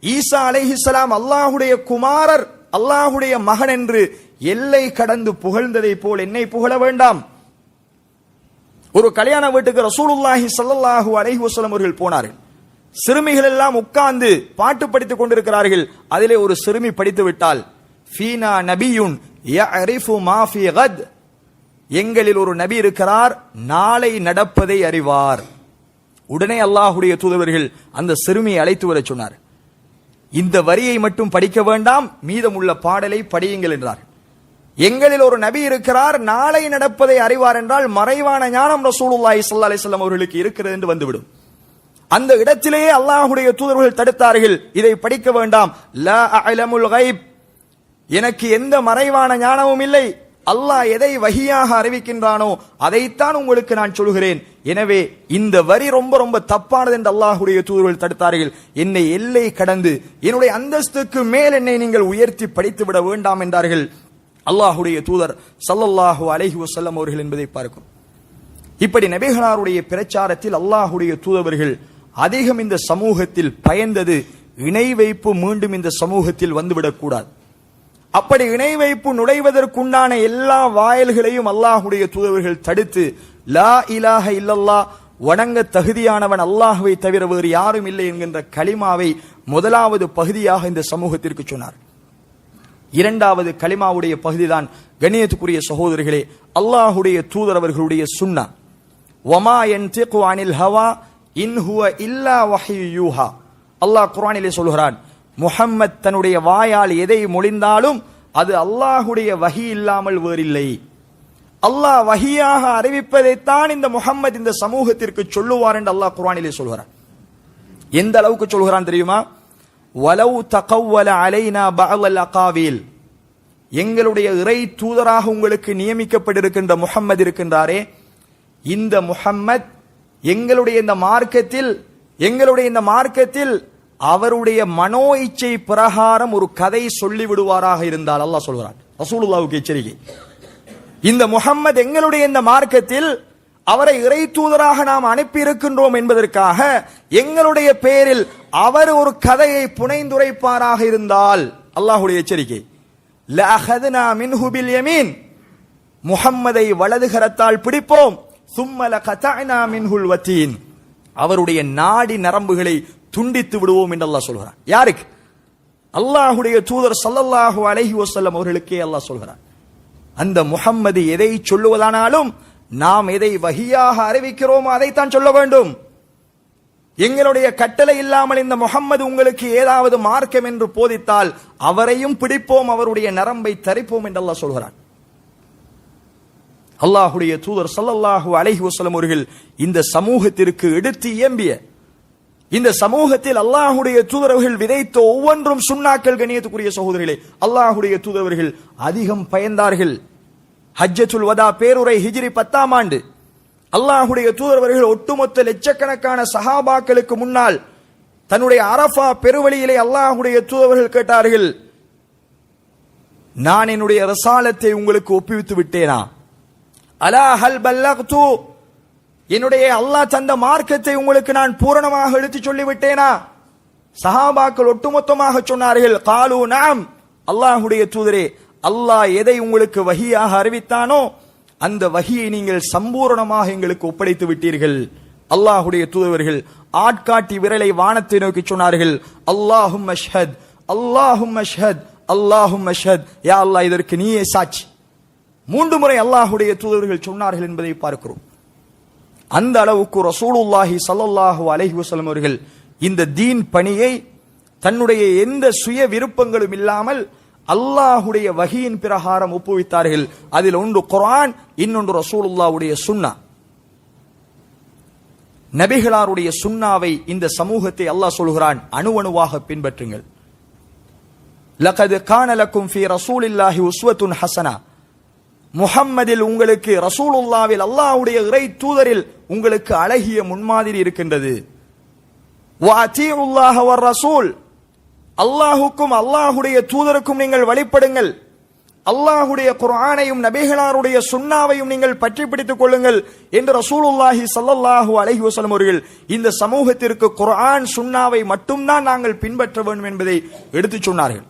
S1: ஈசா அலைஹிஸ்ஸலாம் அல்லாஹுடைய குமாரர், அல்லாஹுடைய மகன் என்று எல்லை கடந்து புகழ்ந்ததை போல் என்னை புகழ வேண்டாம். ஒரு கல்யாண வீட்டுக்கு ரசூலுல்லாஹி ஸல்லல்லாஹு அலைஹி வஸல்லம் அவர்கள் போனார்கள். சிறுமிகள் எல்லாம் உட்கார்ந்து பாட்டு படித்துக் கொண்டிருக்கிறார்கள். அதிலே ஒரு சிறுமி படித்து விட்டால், ஃபீனா நபியுன் யஅரிஃபு மா ஃபீ கத், எங்களில் ஒரு நபி இருக்கிறார், நாளை நடப்பதை அறிவார். உடனே அல்லாஹுடைய தூதர்கள் அந்த சிறுமியை அழைத்து வர சொன்னார். இந்த வரியை மட்டும் படிக்க வேண்டாம், மீதமுள்ள பாடலை படியுங்கள் என்றார். எங்களில் ஒரு நபி இருக்கிறார், நாளை நடப்பதை அறிவார் என்றால் மறைவான ஞானம் ரசூலுல்லாஹி ஸல்லல்லாஹு அலைஹி வஸல்லம் அவர்களுக்கு இருக்கிறது என்று வந்துவிடும். அந்த இடத்திலேயே அல்லாஹுடைய தூதர்கள் தடுத்தார்கள், இதை படிக்க வேண்டாம். லா அஅலமுல் கைப், எனக்கு எந்த மறைவான ஞானமும் இல்லை, அல்லாஹ் எதை வஹியாக அறிவிக்கின்றானோ அதைத்தான் உங்களுக்கு நான் சொல்கிறேன். எனவே இந்த வரி ரொம்ப ரொம்ப தப்பானது என்று அல்லாஹுடைய தூதர்கள் தடுத்தார்கள். என்னை எல்லை கடந்து என்னுடைய அந்தஸ்துக்கு மேல் என்னை நீங்கள் உயர்த்தி படித்து விட வேண்டாம் என்றார்கள் அல்லாஹுடைய தூதர் ஸல்லல்லாஹு அலைஹி வஸல்லம் அவர்கள் என்பதை பார்க்கும். இப்படி நபிகளாருடைய பிரச்சாரத்தில் அல்லாஹுடைய தூதர்கள் அதிகம் இந்த சமூகத்தில் பயந்தது இணை வைப்பு மீண்டும் இந்த சமூகத்தில் வந்துவிடக் கூடாது. அப்படி இணை வைப்பு நுழைவதற்குண்டான எல்லா வாயில்களையும் அல்லாஹுடைய தூதர்கள் தடுத்து, லா இலாஹ இல்லல்லாஹ், வணங்க தகுதியானவன் அல்லாஹ்வை தவிர வேறு யாரும் இல்லை என்கின்ற கலிமாவை முதலாவது பகுதியாக இந்த சமூகத்திற்கு சொன்னார். இரண்டாவது கலிமாவுடைய பகுதிதான் கண்ணியத்துக்குரிய சகோதரர்களே அல்லாஹுடைய தூதர் அவர்களுடைய சுன்னா. வமா யன்திகு அனில் ஹவா இன் ஹுவ இல்லா வஹ்யு யூஹா. அல்லாஹ் குர்ஆனிலே சொல்கிறான், முஹம்மத் தன்னுடைய வாயால் எதை மொழிந்தாலும் அது அல்லாஹுடைய வஹி இல்லாமல் வேறில்லை. அல்லாஹ் வஹியாக அறிவிப்பதைத்தான் இந்த முஹம்மத் இந்த சமூகத்திற்கு சொல்லுவார் என்று அல்லாஹ் குர்ஆனிலே சொல்கிறான். எந்த அளவுக்கு சொல்கிறான் தெரியுமா? வலவ் தகவ்வல அலைனா பஅல் அகாவில், எங்களுடைய இறை தூதராக உங்களுக்கு நியமிக்கப்பட்டிருக்கின்ற முஹம்மது இருக்கின்றாரே, இந்த முஹம்மத் எங்களுடைய இந்த மார்க்கத்தில் அவருடைய மனோ இச்சை பிரகாரம் ஒரு கதை சொல்லி விடுவாராக இருந்தால், அல்லாஹ் சொல்கிறான் ரசூலுல்லாஹ்வுக்கு எச்சரிக்கை. இந்த முஹம்மது எங்களுடைய இந்த மார்க்கத்தில் அவரை இறை தூதராக நாம் அனுப்பி இருக்கின்றோம் என்பதற்காக எங்களுடைய பெயரில் அவர் ஒரு கதையை புனைந்துரைப்பாராக இருந்தால், அல்லாஹ்வுடைய எச்சரிக்கை, லஅഖذனா மின்ஹு பில் யமீன், முஹம்மதை வலது கரத்தால் பிடிப்போம், சும்ம லகதஅனா மின்ஹுல் வதீன், அவருடைய நாடி நரம்புகளை துண்டித்து விடுவோம் என்று அல்லாஹ் சொல்கிறான். யாருக்கு? அல்லாஹுடைய தூதர் ஸல்லல்லாஹு அலைஹி வஸல்லம் அவர்களுக்கே அல்லாஹ் சொல்கிறான். அந்த முஹம்மது எதை சொல்லுவதானாலும் நாம் எதை வஹியாக அறிவிக்கிறோமோ அதைத்தான் சொல்ல வேண்டும். எங்களுடைய கட்டளை இல்லாமல் இந்த முஹம்மது உங்களுக்கு ஏதாவது மார்க்கம் என்று போதித்தால் அவரையும் பிடிப்போம், அவருடைய நரம்பை தரிப்போம் என்று அல்லாஹ் சொல்கிறான். அல்லாஹுடைய தூதர் ஸல்லல்லாஹு அலைஹி வஸல்லம் அவர்கள் இந்த சமூகத்திற்கு எடுத்து இயம்பிய, இந்த சமூகத்தில் அல்லாஹுடைய தூதரவர்கள் விதைத்த ஒவ்வொன்றும் சுன்னாக்கள். கண்ணியத்துக்குரிய சகோதரர்களே, அல்லாஹுடைய தூதரவர்கள் அதிகம் பயந்தார்கள். ஹஜ்ஜத்துல் வதா பேருரை ஹிஜ்ரி 10ஆம் ஆண்டு அல்லாஹுடைய தூதரவர்கள் ஒட்டுமொத்த லட்சக்கணக்கான சஹாபாக்களுக்கு முன்னால் தன்னுடைய அரஃபா பெருவழியிலே அல்லாஹுடைய தூதரவர்கள் கேட்டார்கள், நான் என்னுடைய ரிசாலத்தை உங்களுக்கு ஒப்புவித்து விட்டேனா? அலா ஹல் பல்லக்து, என்னுடைய அல்லாஹ் தந்த மார்க்கத்தை உங்களுக்கு நான் பூரணமாக எடுத்து சொல்லிவிட்டேனா? சஹாபாக்கள் ஒட்டுமொத்தமாக சொன்னார்கள், காலு நாம், அல்லாஹுடைய தூதரே, அல்லாஹ் எதை உங்களுக்கு வஹியாக அறிவித்தானோ அந்த வஹியை நீங்கள் சம்பூரணமாக எங்களுக்கு ஒப்படைத்து விட்டீர்கள். அல்லாஹுடைய தூதர்கள் ஆட்காட்டி விரலை வானத்தை நோக்கி சொன்னார்கள், அல்லாஹும் அஷ்ஹத், அல்லாஹும் அஷ்ஹத், அல்லாஹும் அஷ்ஹத், யா அல்லாஹ் இதற்கு நீயே சாட்சி. 3 முறை அல்லாஹுடைய தூதர்கள் சொன்னார்கள் என்பதை பார்க்கிறோம். அந்த அளவுக்கு ரசூலுல்லாஹி ஸல்லல்லாஹு அலைஹி வஸல்லம் அவர்கள் இந்த தீன் பணியை தன்னுடைய எந்த சுய விருப்பங்களும் இல்லாமல் அல்லாஹுடைய வஹியின் பிரகாரம் ஒப்புவித்தார்கள். அதில் ஒன்று குர்ஆன், இன்னொன்று ரசூலுல்லாஹ்வுடைய சுன்னா. நபிகளாருடைய சுன்னாவை இந்த சமூகத்தை அல்லாஹ் சொல்கிறான், அணுவணுவாக பின்பற்றுங்கள். லகத் கான லக்கும் ஃபீ ரசூலில்லாஹி உஸ்வத்துன் ஹஸனா, முஹம்மதில் உங்களுக்கு, ரசூலுல்லாஹ்வில் அல்லாஹ்வுடைய இறை தூதரில் உங்களுக்கு அழகிய முன்மாதிரி இருக்கின்றது. வஅதீஉல்லாஹ வர் ரசூல், அல்லாஹுக்கும் அல்லாஹுடைய தூதருக்கும் நீங்கள் வழிபடுங்கள். அல்லாஹுடைய குர்ஆனையும் நபிகளாருடைய சுன்னாவையும் நீங்கள் பற்றி பிடித்துக் கொள்ளுங்கள் என்று ரசூலுல்லாஹி ஸல்லல்லாஹு அலைஹி வஸல்லம் அவர்கள் இந்த சமூகத்திற்கு குர்ஆன் சுன்னாவை மட்டும்தான் நாங்கள் பின்பற்ற வேண்டும் என்பதை எடுத்துச் சொன்னார்கள்.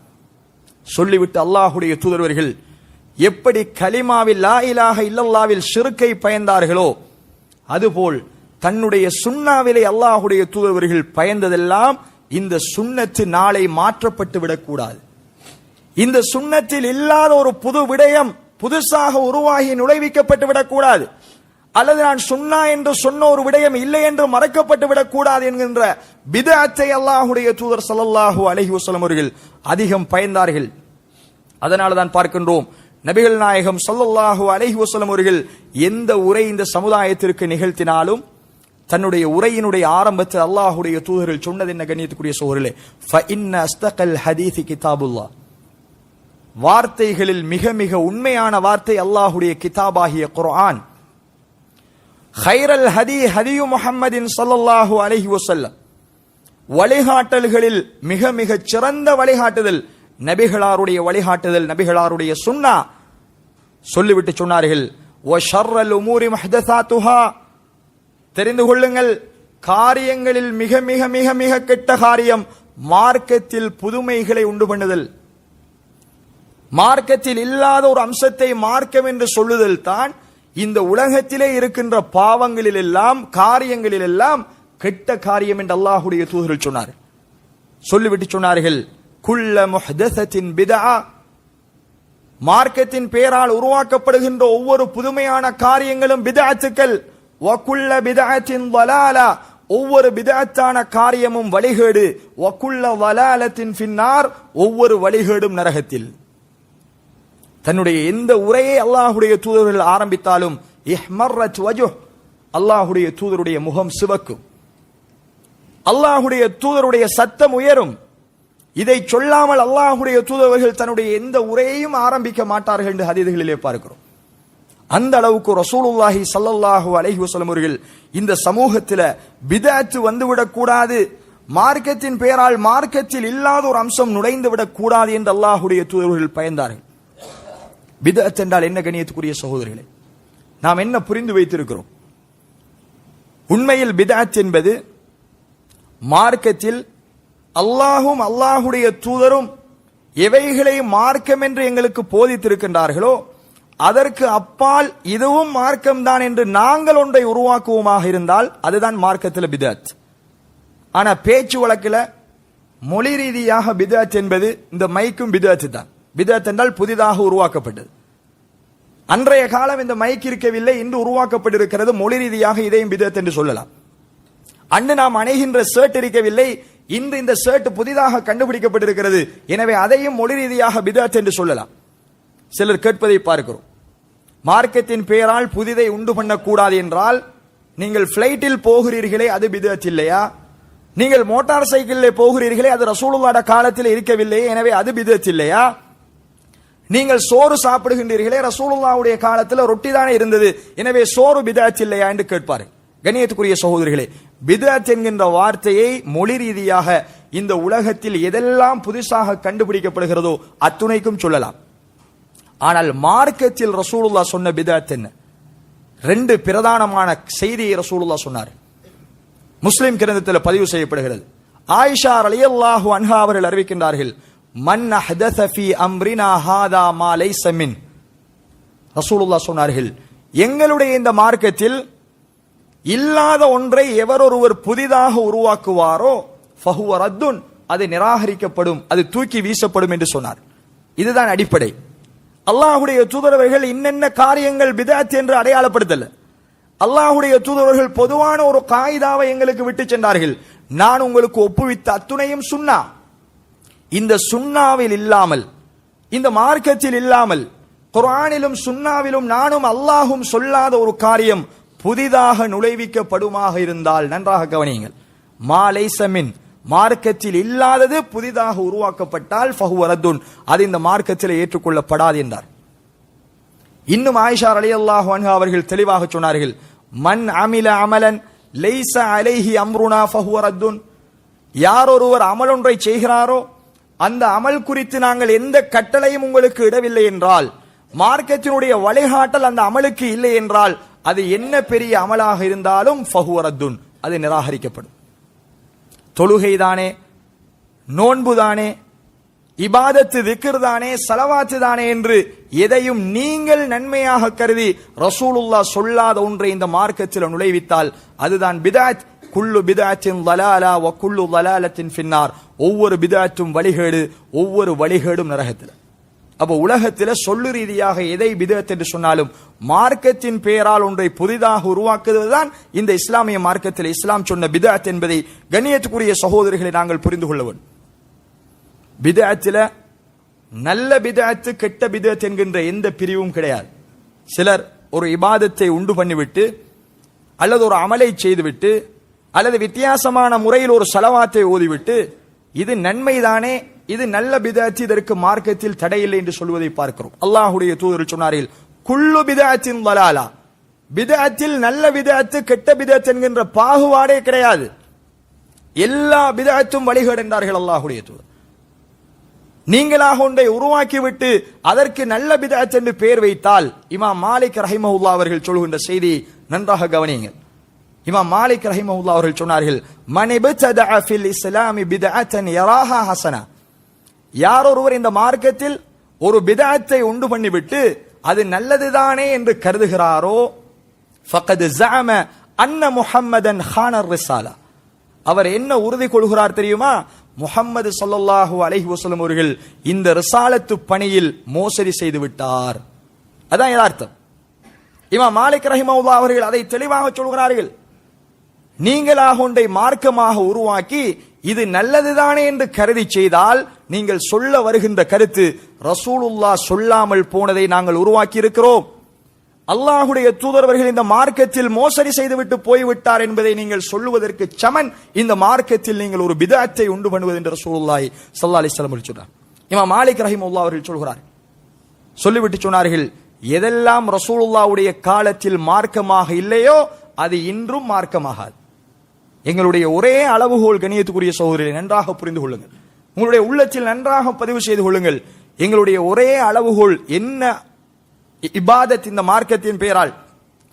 S1: சொல்லிவிட்டு அல்லாஹுடைய தூதர்கள் எப்படி கலிமாவில் லா இலாஹ இல்லல்லாஹ்வில் ஷிர்க்கை பயந்தார்களோ அதுபோல் தன்னுடைய சுன்னாவிலே அல்லாஹுடைய தூதர்கள் பயந்ததெல்லாம் இந்த சுன்னத்து நாளை மாற்றப்பட்டு விடக்கூடாது. இந்த சுன்னத்தில் இல்லாத ஒரு புது விடயம் புதுசாக உருவாகி நுழைவிக்கப்பட்டு விடக்கூடாது, அல்லது நான் சுன்னா என்று சொன்ன ஒரு விடயம் இல்லை என்று மறக்கப்பட்டு விடக்கூடாது என்கின்ற பிதஅத்தை அல்லாஹுடைய தூதர் ஸல்லல்லாஹு அலைஹி வஸல்லம் அவர்கள் அதிகம் பயந்தார்கள். அதனால தான் பார்க்கின்றோம், நபிகள் நாயகம் ஸல்லல்லாஹு அலைஹி வஸல்லம் அவர்கள் எந்த உரை இந்த சமுதாயத்திற்கு நிகழ்த்தினாலும் தன்னுடைய உரையினுடைய ஆரம்பத்தில் அல்லாஹுடைய தூதர்கள் சொன்னது என்ன கண்ணியத்துக்குரிய சகோதரர்களே, ஃபஇன்ன அஸ்தகல் ஹதீஸி கிதாபுல்லாஹ், வார்த்தைகளில் மிக மிக உண்மையான வார்த்தை அல்லாஹுடைய கிதாபாகிய குர்ஆன். ஹைரல் ஹதி ஹதியு முஹம்மதின் ஸல்லல்லாஹு அலைஹி வஸல்லம், வழிகாட்டல்களில் மிக மிக சிறந்த வழிகாட்டுதல் நபிகளாருடைய வழிகாட்டுதல், நபிகளாருடைய சுன்னா. சொல்லிவிட்டு சொன்னார்கள், வ ஷர்ரல் உமூரி முஹ்தஸாத்துஹா, தெரிந்து கொள்ளுங்கள், காரியங்களில் மிக மிக மிக மிக கெட்ட காரியம் மார்க்கத்தில் புதுமைகளை உண்டு பண்ணுதல். மார்க்கத்தில் இல்லாத ஒரு அம்சத்தை மார்க்கம் என்று சொல்லுதல் தான் இந்த உலகத்திலே இருக்கின்ற பாவங்களில் எல்லாம் காரியங்களில் எல்லாம் கெட்ட காரியம் என்று அல்லாஹுடைய தூதர்கள் சொன்னார். சொல்லிவிட்டு சொன்னார்கள், குல்ல முஹ்தஸத்தின் பிதஆ, மார்க்கத்தின் பெயரால் உருவாக்கப்படுகின்ற ஒவ்வொரு புதுமையான காரியங்களும் பிதஅத்துக்கள். வகுல்ல பிதஅத்தின் வலாலா, ஒவ்வொரு பிதஅத்தான காரியமும் வழிகேடு. வகுல்ல வலாலத்தின் ஃபின்னார், ஒவ்வொரு வழிகேடும் நரகத்தில். தன்னுடைய எந்த உரையை அல்லாஹுடைய தூதர்கள் ஆரம்பித்தாலும் இஹ்மர்ரத் வஜுஹ், அல்லாஹுடைய தூதருடைய முகம் சிவக்கும், அல்லாஹுடைய தூதருடைய சத்தம் உயரும். இதை சொல்லாமல் அல்லாஹுடைய தூதர்கள் தன்னுடைய எந்த உரையையும் ஆரம்பிக்க மாட்டார்கள் என்று ஹதீஸ்களிலே பார்க்கிறோம். அந்த அளவுக்கு ரசூலுல்லாஹி ஸல்லல்லாஹு அலைஹி வஸல்லம் அவர்கள் இந்த சமூகத்தில் பிதஅத் வந்துவிடக் கூடாது, மார்க்கத்தின் பெயரால் மார்க்கத்தில் இல்லாத ஒரு அம்சம் நுழைந்து விடக் கூடாது என்று அல்லாஹுடைய தூதர்கள் பயந்தார்கள். பிதஅத் என்றால் என்ன கண்ணியத்துக்குரிய சகோதரர்களே, நாம் என்ன புரிந்து வைத்திருக்கிறோம்? உண்மையில் பிதஅத் என்பது மார்க்கத்தில் அல்லாஹும் அல்லாஹுடைய தூதரும் எவைகளை மார்க்கம் என்று எங்களுக்கு போதித்திருக்கின்றார்களோ அதற்கு அப்பால் இதுவும் மார்க்கம்தான் என்று நாங்கள் ஒன்றை உருவாக்குவோமாக இருந்தால் அதுதான் மார்க்கத்தில் பிதஅத். ஆனா பேச்சு வழக்கில் மொழி ரீதியாக பிதஅத் என்பது இந்த மைக்கும் பிதஅத் தான். பிதஅத் என்றால் புதிதாக உருவாக்கப்பட்டது. அன்றைய காலம் இந்த மைக் இருக்கவில்லை, இன்று உருவாக்கப்பட்டிருக்கிறது. மொழி ரீதியாக இதையும் பிதஅத் என்று சொல்லலாம். அன்று நாம் அணைகின்ற ஷர்ட் இருக்கவில்லை, இன்று இந்த ஷர்ட் புதிதாக கண்டுபிடிக்கப்பட்டிருக்கிறது, எனவே அதையும் மொழி ரீதியாக பிதஅத் என்று சொல்லலாம். சிலர் கேட்பதை பார்க்கிறோம், மார்க்கத்தின் பெயரால் புதிதை உண்டு பண்ணக்கூடாது என்றால் நீங்கள் பிளைட்டில் போகிறீர்களே அது பிதஅத் இல்லையா? நீங்கள் மோட்டார் சைக்கிளில் போகிறீர்களே அது ரசூலுல்லாஹ்வுடைய காலத்தில் இருக்கவில்லை, எனவே அது பிதஅத் இல்லையா? நீங்கள் சோறு சாப்பிடுகின்றீர்களே ரசூலுல்லாஹ்வுடைய காலத்தில் ரொட்டி தானே இருந்தது, எனவே சோறு பிதஅத் இல்லையா என்று கேட்பார்கள். கண்ணியத்துக்குரிய சகோதரிகளே, பிதஅத் என்கின்ற வார்த்தையை மொழி ரீதியாக இந்த உலகத்தில் எதெல்லாம் புதுசாக கண்டுபிடிக்கப்படுகிறதோ அத்துணைக்கும் சொல்லலாம். ஆனால் மார்க்கத்தில் ரசூலுல்லாஹ் சொன்ன பிதஅத் என்ன? 2 பிரதானமான செய்தியை ரசூலுல்லாஹ் சொன்னார். முஸ்லிம் கிரந்தத்தில் பதிவு செய்யப்படுகிறது. ஆயிஷா ரலியல்லாஹு அன்ஹா அவர்கள் அறிவிக்கின்றார்கள், மன் அஹ்தஸ ஃபீ அம்ரினா ஹாதா மா லைஸ மின். ரசூலுல்லாஹ் சொன்னார்கள், எங்களுடைய இந்த மார்க்கத்தில் இல்லாத ஒன்றை எவரொருவர் புதிதாக உருவாக்குவாரோ ஃபஹுவ ரத்துன், அது நிராகரிக்கப்படும், அது தூக்கி வீசப்படும் என்று சொன்னார். இதுதான் அடிப்படை. அல்லாஹ்வுடைய தூதரவர்கள் இன்னென்ன காரியங்கள் பிதஅத் என்று அடையாளப்படுத்தல. அல்லாஹ்வுடைய தூதரவர்கள் பொதுவான ஒரு காயிதாவை எங்களுக்கு விட்டு சென்றார்கள். நான் உங்களுக்கு ஒப்புவித்த அத்துணையும் சுன்னா. இந்த சுன்னாவில் இல்லாமல், இந்த மார்க்கத்தில் இல்லாமல், குர்ஆனிலும் சுன்னாவிலும் நானும் அல்லாஹும் சொல்லாத ஒரு காரியம் புதிதாக நுழைவிக்கப்படுமாக இருந்தால், நன்றாக கவனியுங்கள், மா லைஸ மின், மார்க்கத்தில் இல்லாதது புதிதாக உருவாக்கப்பட்டால் ஃபஹுவ ரத்துன், அது இந்த மார்க்கத்தில் ஏற்றுக்கொள்ளப்படாது என்றார். இன்னும் ஆயிஷா ரலியல்லாஹு அன்ஹா அவர்கள் தெளிவாக சொன்னார்கள், மன் அமில அமலன் லைஸ அலைஹி அம்ருனா ஃபஹுவ ரத்துன், யார் ஒருவர் அமல் ஒன்றை செய்கிறாரோ அந்த அமல் குறித்து நாங்கள் எந்த கட்டளையும் உங்களுக்கு இடவில்லை என்றால், மார்க்கத்தினுடைய வழிகாட்டல் அந்த அமலுக்கு இல்லை என்றால், அது என்ன பெரிய அமலாக இருந்தாலும் ஃபஹுவ ரத்துன், அது நிராகரிக்கப்படும். தொழுகைதானே, நோன்புதானே, இபாதத்து திக்ர் தானே, ஸலவாத்து தானே என்று எதையும் நீங்கள் நன்மையாக கருதி ரசூலுல்லாஹ் சொல்லாத ஒன்றை இந்த மார்க்கத்தில் நுழைவித்தால் அதுதான் பிதஅத். குல்லு பிதஅத்தின் ضلاலா வ குல்லு ضلالத்தின் ஃபின்னார். ஒவ்வொரு பிதஅத்தும் வழிகேடு, ஒவ்வொரு வழிகேடும் நரகத்தில். அப்போ உலகத்தில் சொல்லு ரீதியாக எதை பிதஅத் என்று சொன்னாலும் மார்க்கத்தின் பெயரால் ஒன்றை புதிதாக உருவாக்குவதுதான் இந்த இஸ்லாமிய மார்க்கத்தில் இஸ்லாம் சொன்ன பிதஅத் என்பதை கண்ணியத்துக்குரிய சகோதரர்களை நாங்கள் புரிந்து கொள்ள வேண்டும். பிதஅத்தில நல்ல பிதஅத்து கெட்ட பிதஅத் என்கின்ற எந்த பிரிவும் கிடையாது. சிலர் ஒரு இபாதத்தை உண்டு பண்ணிவிட்டு அல்லது ஒரு அமலை செய்துவிட்டு அல்லது வித்தியாசமான முறையில் ஒரு ஸலவாத்தை ஓதிவிட்டு இது நன்மைதானே, இது நல்ல பிதஅத், இதற்கு மார்க்கத்தில் தடையில்லை என்று சொல்வதை பார்க்கிறோம். அல்லாஹ்வுடைய தூதர் சொன்னார்கள், குல்லு பிதஅத்தின் ضلاலா, பிதஅத்தில் நல்ல பிதஅத்து கெட்ட பிதஅத் என்கின்ற பாகுபாடே கிடையாது, எல்லா பிதஅத்தும் வழிகேடு என்றார்கள் அல்லாஹ்வுடைய தூதர். நீங்களாக ஒன்றை உருவாக்கிவிட்டு அதற்கு நல்ல பிதஅத் என்று பெயர் வைத்தால், இமாம் மாலிக் ரஹிமஹுல்லாஹ் அவர்கள் சொல்கின்ற செய்தி நன்றாக கவனியுங்கள். இமாம் மாலிக் ரஹிமஹுல்லாஹ் அவர்கள் சொன்னார்கள், மன் இப்ததஅ ஃபில் இஸ்லாமி பிதஅத்தன் யராஹா ஹஸனா, யார் ஒருவர் இந்த மார்க்கத்தில் ஒரு பிதஅத்தை உண்டு பண்ணிவிட்டு அது நல்லதுதானே என்று கருதுகிறாரோ ஃபகத் ஸஅம அன்ன முஹம்மதன் ஹானர் ரிசாலா, அவர் என்ன உறுதி கொள்கிறார் தெரியுமா? முஹம்மது ஸல்லல்லாஹு அலைஹி வஸல்லம் அவர்கள் இந்த ரிசாலத்து பணியில் மோசடி செய்து விட்டார். அதான் யதார்த்தம். இமாம் மாலிக் ரஹிமஹுல்லாஹ் அவர்கள் அதை தெளிவாக சொல்கிறார்கள். நீங்களாக ஒன்றை மார்க்கமாக உருவாக்கி இது நல்லதுதானே என்று கருதி செய்தால் நீங்கள் சொல்ல வருகின்ற கருத்து ரசூலுல்லாஹ் சொல்லாமல் போனதை நாங்கள் உருவாக்கி இருக்கிறோம், அல்லாஹ்வுடைய தூதரவர்கள் இந்த மார்க்கத்தில் மோசடி செய்துவிட்டு போய்விட்டார் என்பதை நீங்கள் சொல்லுவதற்கு சமன் இந்த மார்க்கத்தில் நீங்கள் ஒரு பிதஅத்தை உண்டு பண்ணுவது என்று ரசூலுல்லாஹி ஸல்லல்லாஹு அலைஹி வஸல்லம் சொல்றார். இமாம் மாலிக் ரஹிமஹுல்லாஹ் அவர்கள் சொல்கிறார், சொல்லிவிட்டு சொன்னார்கள், எதெல்லாம் ரசூலுல்லாஹ்வுடைய காலத்தில் மார்க்கமாக இல்லையோ அது இன்றும் மார்க்கமாகாது. எங்களுடைய ஒரே அளவுகோல், கண்ணியத்துக்குரிய சகோதரரை நன்றாக புரிந்து கொள்ளுங்கள், உங்களுடைய உள்ளத்தில் நன்றாக பதிவு செய்து கொள்ளுங்கள், எங்களுடைய ஒரே அளவுகோல் என்ன, இபாதத் இந்த மார்க்கத்தின் பெயரால்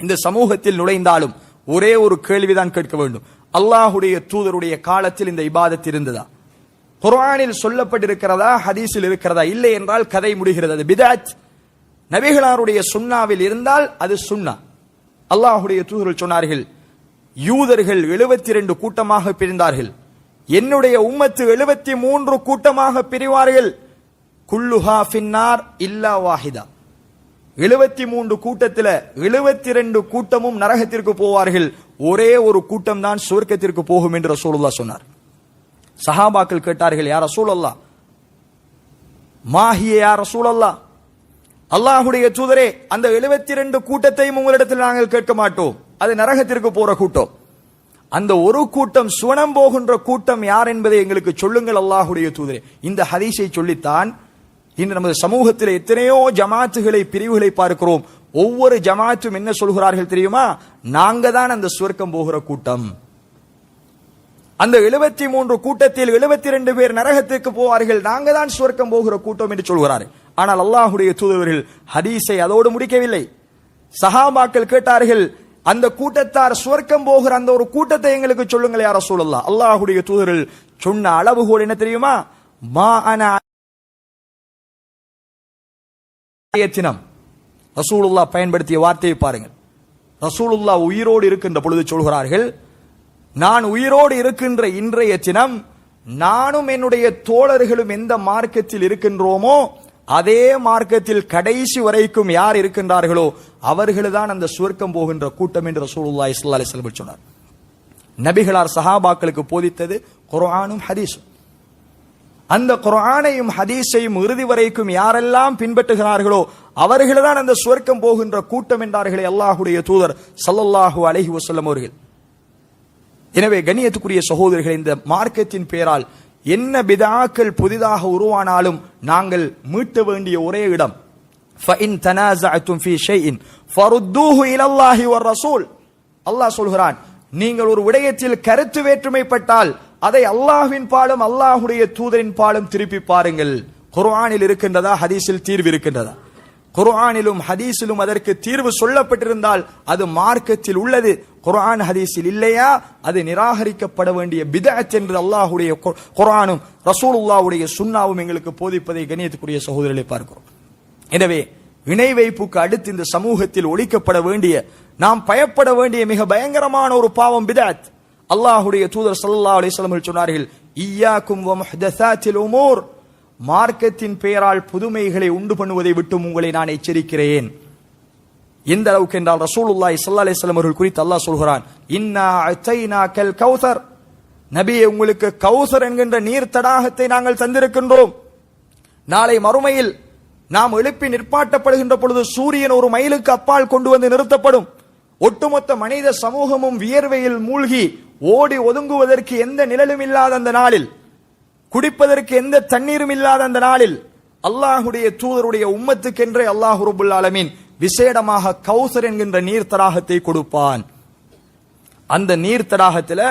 S1: இந்த சமூகத்தில் நுழைந்தாலும் ஒரே ஒரு கேள்விதான் கேட்க வேண்டும், அல்லாஹ்வுடைய தூதருடைய காலத்தில் இந்த இபாதத் இருந்ததா, குர்ஆனில் சொல்லப்பட்டிருக்கிறதா, ஹதீஸில் இருக்கிறதா? இல்லை என்றால் கதை முடிகிறது, அது பிதஅத். நபிகளாருடைய சுன்னாவில் இருந்தால் அது சுன்னா. அல்லாஹ்வுடைய தூதர் சொன்னார்கள், யூதர்கள் 72 கூட்டமாக பிரிந்தார்கள், என்னுடைய உம்மத்து 73 கூட்டமாக பிரிவார்கள், குல்லுஹா ஃபின்னார் இல்லா வாஹிதா, 73 கூட்டத்தில் 72 கூட்டமும் நரகத்திற்கு போவார்கள், ஒரே ஒரு கூட்டம் தான் சுவர்க்கத்திற்கு போகும் என்று ரசூலுல்லாஹ் சொன்னார். சஹாபாக்கள் கேட்டார்கள், யா ரசூலல்லாஹ், மாஹிய யா ரசூலல்லாஹ், அல்லாஹ்வுடைய தூதரே அந்த 72 கூட்டத்தையும் உங்களிடத்தில் நாங்கள் கேட்க மாட்டோம், அது நரகத்திற்கு போற கூட்டம், அந்த ஒரு கூட்டம் சுவனம் போகின்ற கூட்டம் யார் என்பதை எங்களுக்கு சொல்லுங்கள் அல்லாஹ்வுடைய தூதரே. இந்த ஹதீஸை சொல்லித்தான் இன்று நமது சமூகத்தில் எத்தனையோ ஜமாத்துகளை, பிரிவுகளை பார்க்கிறோம். ஒவ்வொரு ஜமாத்தும் என்ன சொல்கிறார்கள் தெரியுமா? நாங்க தான் அந்த சுவர்க்கம் போகிற கூட்டம், அந்த 73 கூட்டத்தில் 72 பேர் நரகத்திற்கு போவார்கள், நாங்க தான் சுவர்க்கம் போகிற கூட்டம் என்று சொல்கிறார்கள். ஆனால் அல்லாஹ்வுடைய தூதர்கள் ஹதீஸை அதோடு முடிக்கவில்லை. சஹாபாக்கள் கேட்டார்கள், அந்த கூட்டத்தார் சுவர்க்கம் போகிற அந்த ஒரு கூட்டத்தை எங்களுக்கு சொல்லுங்கள் யா ரசூலல்லாஹ். அல்லாஹ்வுடைய தூதர்கள் சொன்ன அளவுகோல் என்ன தெரியுமா? மா அன தினம். ரசூலுல்லாஹ் பயன்படுத்திய வார்த்தையை பாருங்கள். ரசூலுல்லாஹ் உயிரோடு இருக்கின்ற பொழுது சொல்கிறார்கள், நான் உயிரோடு இருக்கின்ற இன்றைய தினம் நானும் என்னுடைய தோழர்களும் எந்த மார்க்கத்தில் இருக்கின்றோமோ அதே மார்க்கத்தில் கடைசி வரைக்கும் யார் இருக்கின்றார்களோ அவர்கள்தான் அந்த சுவர்க்கம் போகின்ற கூட்டம் என்று ரசூலுல்லாஹி ஸல்லல்லாஹு அலைஹி வஸல்லம் சொன்னார். நபிகளார் சஹாபாக்களுக்கு போதித்தது குர்ஆனும் ஹதீஸும். அந்த குர்ஆனையும் ஹதீஸையும் இறுதி வரைக்கும் யாரெல்லாம் பின்பற்றுகிறார்களோ அவர்கள்தான் அந்த சுவர்க்கம் போகின்ற கூட்டம் என்றார்களே அல்லாஹ்வுடைய தூதர் ஸல்லல்லாஹு அலைஹி வஸல்லம் அவர்கள். எனவே கண்ணியத்துக்குரிய சகோதரர்கள், இந்த மார்க்கத்தின் பெயரால் என்ன பிதஆக்கள் புதிதாக உருவானாலும் நாங்கள் மீட்ட வேண்டிய ஒரே இடம் ஃபஇன் தனாஸஅதும் ஃபீ ஷைஇன் ஃபருத்தூஹு இலல்லாஹி வர் ரசூல். அல்லாஹ் சொல்கிறான், நீங்கள் ஒரு விடயத்தில் கருத்து வேற்றுமைப்பட்டால் அதை அல்லாஹ்வின் பாலும் அல்லாஹ்வுடைய தூதரின் பாலும் திருப்பி பாருங்கள். குர்ஆனில் இருக்கின்றதா, ஹதீஸில் தீர்வு இருக்கின்றதா? குர்ஆனிலும் ஹதீஸிலும் அதற்கு தீர்வு சொல்லப்பட்டிருந்தால் அது மார்க்கத்தில் உள்ளது. குர்ஆன் ஹதீஸில் இல்லையா, அது நிராகரிக்கப்பட வேண்டிய பிதஅத் என்று அல்லாஹ்வுடைய குர்ஆனும் ரசூலுல்லாஹ்வுடைய சுன்னாவும் எங்களுக்கு போதிப்பதை கண்ணியத்துக்குரிய சகோதரர்களை பார்க்கிறோம். எனவே இணை வைப்புக்கு அடுத்து இந்த சமூகத்தில் ஒழிக்கப்பட வேண்டிய, நாம் பயப்பட வேண்டிய மிக பயங்கரமான ஒரு பாவம் பிதஅத். அல்லாஹ்வுடைய தூதர் ஸல்லல்லாஹு அலைஹி வஸல்லம் சொன்னார்கள், இய்யாக்கும் வ முஹ்தஸாத்தில் உமூர், மார்க்கத்தின் பெயரால் புதுமைகளை உண்டு பண்ணுவதை விட்டு உங்களை நான் எச்சரிக்கிறேன். எந்த அளவுக்கு என்றால் ரசூலுல்லாஹி ஸல்லல்லாஹு அலைஹி வஸல்லம் அவர்கள் குறித்து அல்லாஹ் சொல்கிறான், இன்னா அதைனாக்கல் கௌஸர், நபியே உங்களுக்கு கௌஸர் என்கின்ற நீர் தடாகத்தை நாங்கள் தந்திருக்கின்றோம். நாளை மறுமையில் நாம் எழுப்பி நிற்பாட்டப்படுகின்ற பொழுது சூரியன் ஒரு மைலுக்கு அப்பால் கொண்டு வந்து நிறுத்தப்படும். ஒட்டுமொத்த மனித சமூகமும் வியர்வையில் மூழ்கி ஓடி ஒதுங்குவதற்கு எந்த நிழலும் இல்லாத அந்த நாளில், குடிப்பதற்கு எந்த தண்ணீரும் இல்லாத அந்த நாளில் அல்லாஹ்வுடைய தூதருடைய உம்மத்துக்கென்றே அல்லாஹ் ரப்பல் ஆலமீன் விசேடமாக கௌஸர் என்கின்ற நீர் தடாகத்தை கொடுப்பான். அந்த நீர் தடாகத்தில்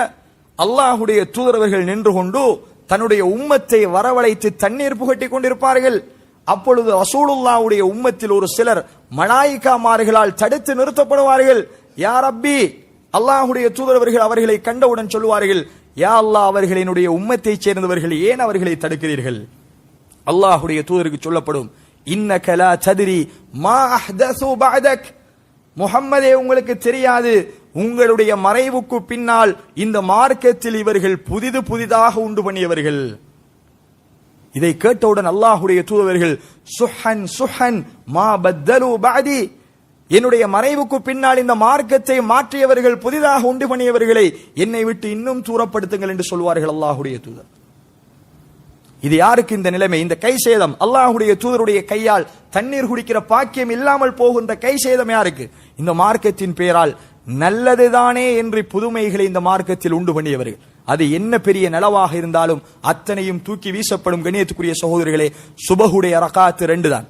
S1: அல்லாஹ்வுடைய தூதரவர்கள் நின்று கொண்டு தன்னுடைய உம்மத்தை வரவழைத்து தண்ணீர் புகட்டி கொண்டிருப்பார்கள். அப்பொழுது ரசூலுல்லாஹ்வுடைய உம்மத்தில் ஒரு சிலர் மலாயிகாமார்களால் தடுத்து நிறுத்தப்படுவார்கள். யா ரப்பி, அல்லாஹ்வுடைய தூதரவர்கள் அவர்களை கண்டவுடன் சொல்வார்கள், யா அல்லாஹ், அவர்களினுடைய உம்மத்தை சேர்ந்தவர்கள், ஏன் அவர்களை தடுக்கிறீர்கள்? அல்லாஹ்வுடைய தூதருக்கு சொல்லப்படும், இன்னக லா தத்ரி மா அஹ்தஸு பஅதக், முஹம்மதே உங்களுக்கு தெரியாது, உங்களுடைய மறைவுக்கு பின்னால் இந்த மார்க்கத்தில் இவர்கள் புதிதாக உண்டு பண்ணியவர்கள். இதை கேட்டவுடன் அல்லாஹ்வுடைய தூதர்கள், சுஹன் சுஹன் மா பத்தலு பஅதி, என்னுடைய மறைவுக்கு பின்னால் இந்த மார்க்கத்தை மாற்றியவர்கள், புதிதாக உண்டு பண்ணியவர்களை என்னை விட்டு இன்னும் தூரப்படுத்துங்கள் என்று சொல்வார்கள் அல்லாஹ்வுடைய தூதர். இது யாருக்கு இந்த நிலைமை, இந்த கை சேதம்? அல்லாஹ்வுடைய தூதருடைய கையால் தண்ணீர் குடிக்கிற பாக்கியம் இல்லாமல் போகின்ற கை சேதம் யாருக்கு? இந்த மார்க்கத்தின் பெயரால் நல்லதுதானே என்று புதுமைகளை இந்த மார்க்கத்தில் உண்டு பண்ணியவர்கள். அது என்ன பெரிய நலவாக இருந்தாலும் அத்தனையும் தூக்கி வீசப்படும். கண்ணியத்துக்குரிய சகோதரர்களே, சுபஹுடைய ரகாத் 2 தான்.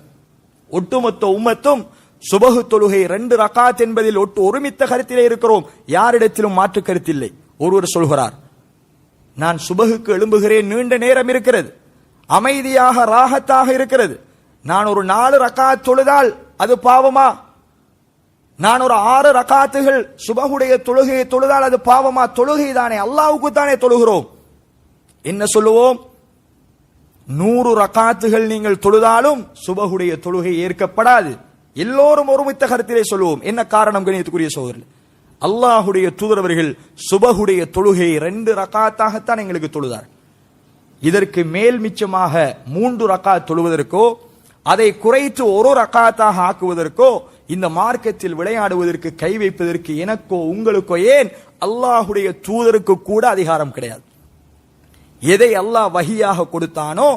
S1: ஒட்டுமொத்த உம்மத்தும் சுபஹு தொழுகை 2 ரகாத் என்பதில் ஒருமித்த கருத்திலே இருக்கிறோம். யாரிடத்திலும் மாற்று கருத்தில்லை. ஒருவர் சொல்கிறார், நான் சுபஹுக்கு எழும்புகிறேன், நீண்ட நேரம் இருக்கிறது, அமைதியாக ராகத்தாக இருக்கிறது, நான் ஒரு 4 ரகாத் தொழுதால் அது பாவமா? நான் ஒரு 6 ரகாத்துகள் சுபஹுடைய தொழுகையை தொழுதால் அது பாவமா? தொழுகை தானே, அல்லாஹ்வுக்கு தானே தொழுகிறோம். என்ன சொல்லுவோம்? 100 ரகாத்துகள் நீங்கள் தொழுதாலும் சுபஹுடைய தொழுகை ஏற்கப்படாது. எல்லோரும் ஒருமித்த கருத்திலே சொல்லுவோம். என்ன காரணம் கண்ணியத்துக்குரிய சகோதரர்களே? அல்லாஹ்வுடைய தூதரவர்கள் சுபஹுடைய தொழுகை 2 ரகாத்தாகத்தான் எங்களுக்கு தொழுதார். இதற்கு மேல் மிச்சமாக 3 ரகாத் தொழுவதற்கோ அதை குறைத்து 1 ரகாத்தாக ஆக்குவதற்கோ இந்த மார்க்கத்தில் விளையாடுவதற்கு கை வைப்பதற்கு எனக்கோ உங்களுக்கோ ஏன் அல்லாஹ்வுடைய தூதருக்கு கூட அதிகாரம் கிடையாது. எதை அல்லாஹ் வஹியாக கொடுத்தானோ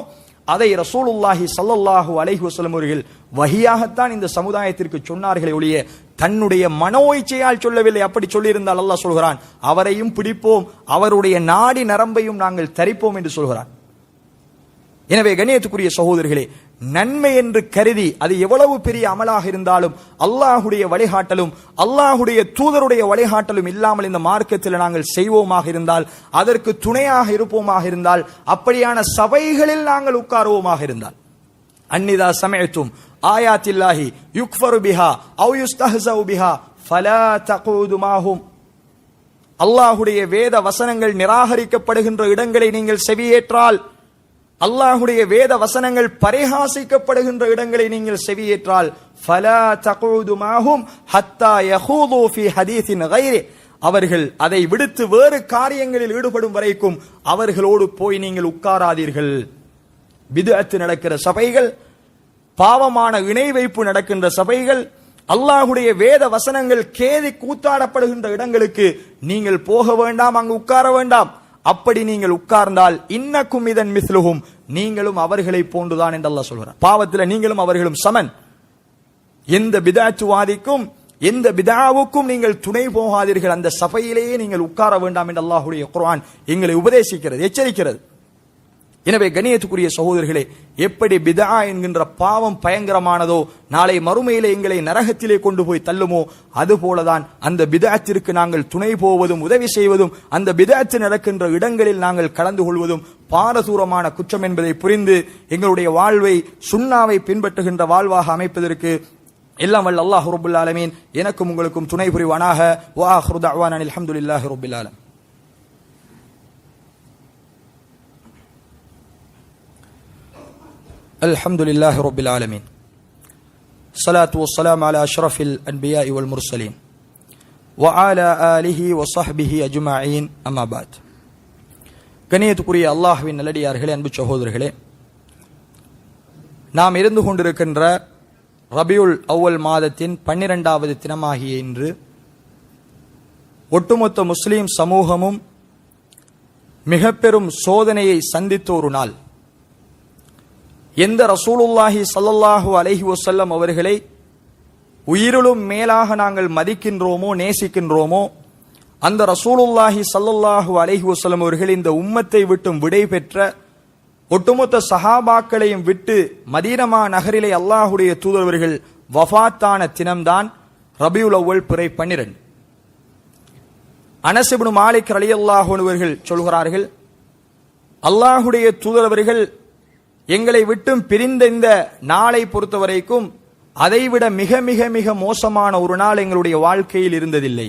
S1: அதை ரசூலுல்லாஹி ஸல்லல்லாஹு அலைஹி வஸல்லம் அவர்கள் வஹியாகத்தான் இந்த சமுதாயத்திற்கு சொன்னார்களே ஒழிய தன்னுடைய மனோ இச்சையால் சொல்லவில்லை. அப்படி சொல்லியிருந்தால் அல்லாஹ் சொல்கிறான், அவரையும் பிடிப்போம், அவருடைய நாடி நரம்பையும் நாங்கள் தரிப்போம் என்று சொல்கிறான். எனவே கண்ணியத்துக்குரிய சகோதரர்களே, நன்மை என்று கருதி அது எவ்வளவு பெரிய அமலாக இருந்தாலும் அல்லாஹ்வுடைய வழிகாட்டலும் அல்லாஹ்வுடைய தூதருடைய வழிகாட்டலும் இல்லாமல் இந்த மார்க்கத்தில் நாங்கள் செய்வோமாக இருந்தால், அதற்கு துணையாக இருப்போமாக இருந்தால், அப்படியான சபைகளில் நாங்கள் உட்காருவோமாக இருந்தால், அன்னிதா சமஅத்தும் ஆயாத்தில்லாஹி யுக்ஃபரு பிஹா அவ் யுஸ்தஹஸவு பிஹா ஃபலா தகூது மாஹும், அல்லாஹுடைய வேத வசனங்கள் நிராகரிக்கப்படுகின்ற இடங்களை நீங்கள் செவியேற்றால், அல்லாஹுடைய வேத வசனங்கள் பரிகாசிக்கப்படுகின்ற இடங்களை நீங்கள் செவியேற்றால், ஃபலா தகுது மாஹும் ஹத்தா யஹூது ஃபீ ஹதீஸின் கைரி, அவர்கள் அதை விடுத்து வேறு காரியங்களில் ஈடுபடும் வரைக்கும் அவர்களோடு போய் நீங்கள் உட்காராதீர்கள். பித்அத் நடக்கிற சபைகள், பாவமான இணை வைப்பு நடக்கின்ற சபைகள், அல்லாஹுடைய வேத வசனங்கள் கேதி கூத்தாடப்படுகின்ற இடங்களுக்கு நீங்கள் போக வேண்டாம், அங்கு உட்கார வேண்டாம். அப்படி நீங்கள் உட்கார்ந்தால் இன்னக்கும் இதன் மிஸ்லுஹும், நீங்களும் அவர்களை போன்றுதான் என்று அல்லாஹ் சொல்கிறார். பாவத்தில் நீங்களும் அவர்களும் சமன். எந்த பித்அத்வாதிக்கும் எந்த பித்ஆவுக்கும் நீங்கள் துணை போகாதீர்கள், அந்த சபையிலேயே நீங்கள் உட்கார வேண்டாம் என்று அல்லாஹ்வுடைய குர்ஆன் எங்களை உபதேசிக்கிறது, எச்சரிக்கிறது. எனவே கண்ணியத்துக்குரிய சகோதரர்களே, எப்படி பித்ஆ என்கின்ற பாவம் பயங்கரமானதோ, நாளை மறுமையிலே எங்களை நரகத்திலே கொண்டு போய் தள்ளுமோ, அதுபோலதான் அந்த பித்அத்திற்கு நாங்கள் துணை போவதும் உதவி செய்வதும், அந்த பித்அத் நடக்கின்ற இடங்களில் நாங்கள் கலந்து கொள்வதும் பாரதூரமான குற்றம் என்பதை புரிந்து எங்களுடைய வாழ்வை சுன்னாவை பின்பற்றுகின்ற வாழ்வாக அமைப்பதற்கு எல்லாம் வல்ல அல்லாஹ் ரப்பல் ஆலமீன் எனக்கும் உங்களுக்கும் துணை புரிவானாக. வா ஆகிரு தஅவானா அல்ஹம்துலில்லாஹி ரப்பில் ஆலமீன். அல்ஹம்துலில்லாஹி ரப்பில் ஆலமீன். ஸலாத்து வஸ்ஸலாமு அலா அஷ்ரஃபில் அன்பியாஇ வல் முர்ஸலீன் வ அலா ஆலிஹி வ ஸஹ்பிஹி அஜ்மஈன். அம்மா பஅத். கண்ணியத்துக்குரிய அல்லாஹ்வின் நல்லடியார்களே, அன்பு சகோதரர்களே, நாம் இருந்து கொண்டிருக்கின்ற ரபியுல் அவ்வல் மாதத்தின் 12வது தினமாகிய இன்று ஒட்டுமொத்த முஸ்லீம் சமூகமும் மிக பெரும் சோதனையை சந்தித்த ஒரு நாள். எந்த ரசூலுல்லாஹி ஸல்லல்லாஹு அலைஹி வஸல்லம் அவர்களை உயிரிலும் மேலாக நாங்கள் மதிக்கின்றோமோ, நேசிக்கின்றோமோ, அந்த ரசூலுல்லாஹி ஸல்லல்லாஹு அலைஹி வஸல்லம் அவர்கள் இந்த உம்மத்தை விட்டும் விடை பெற்ற ஒட்டுமொத்த சஹாபாக்களையும் விட்டு மதீனா நகரிலே அல்லாஹுடைய தூதரவர்கள் வஃபாத்தான தினம்தான் ரபியுல் அவ்வல் பிறை 12. அனஸ் இப்னு மாலிக் ரலியல்லாஹு அன்ஹு அவர்கள் சொல்கிறார்கள், அல்லாஹுடைய தூதரவர்கள் எங்களை விட்டும் பிரிந்த இந்த நாளை பொறுத்தவரைக்கும் அதைவிட மிக மிக மிக மோசமான ஒரு நாள் எங்களுடைய வாழ்க்கையில் இருந்ததில்லை,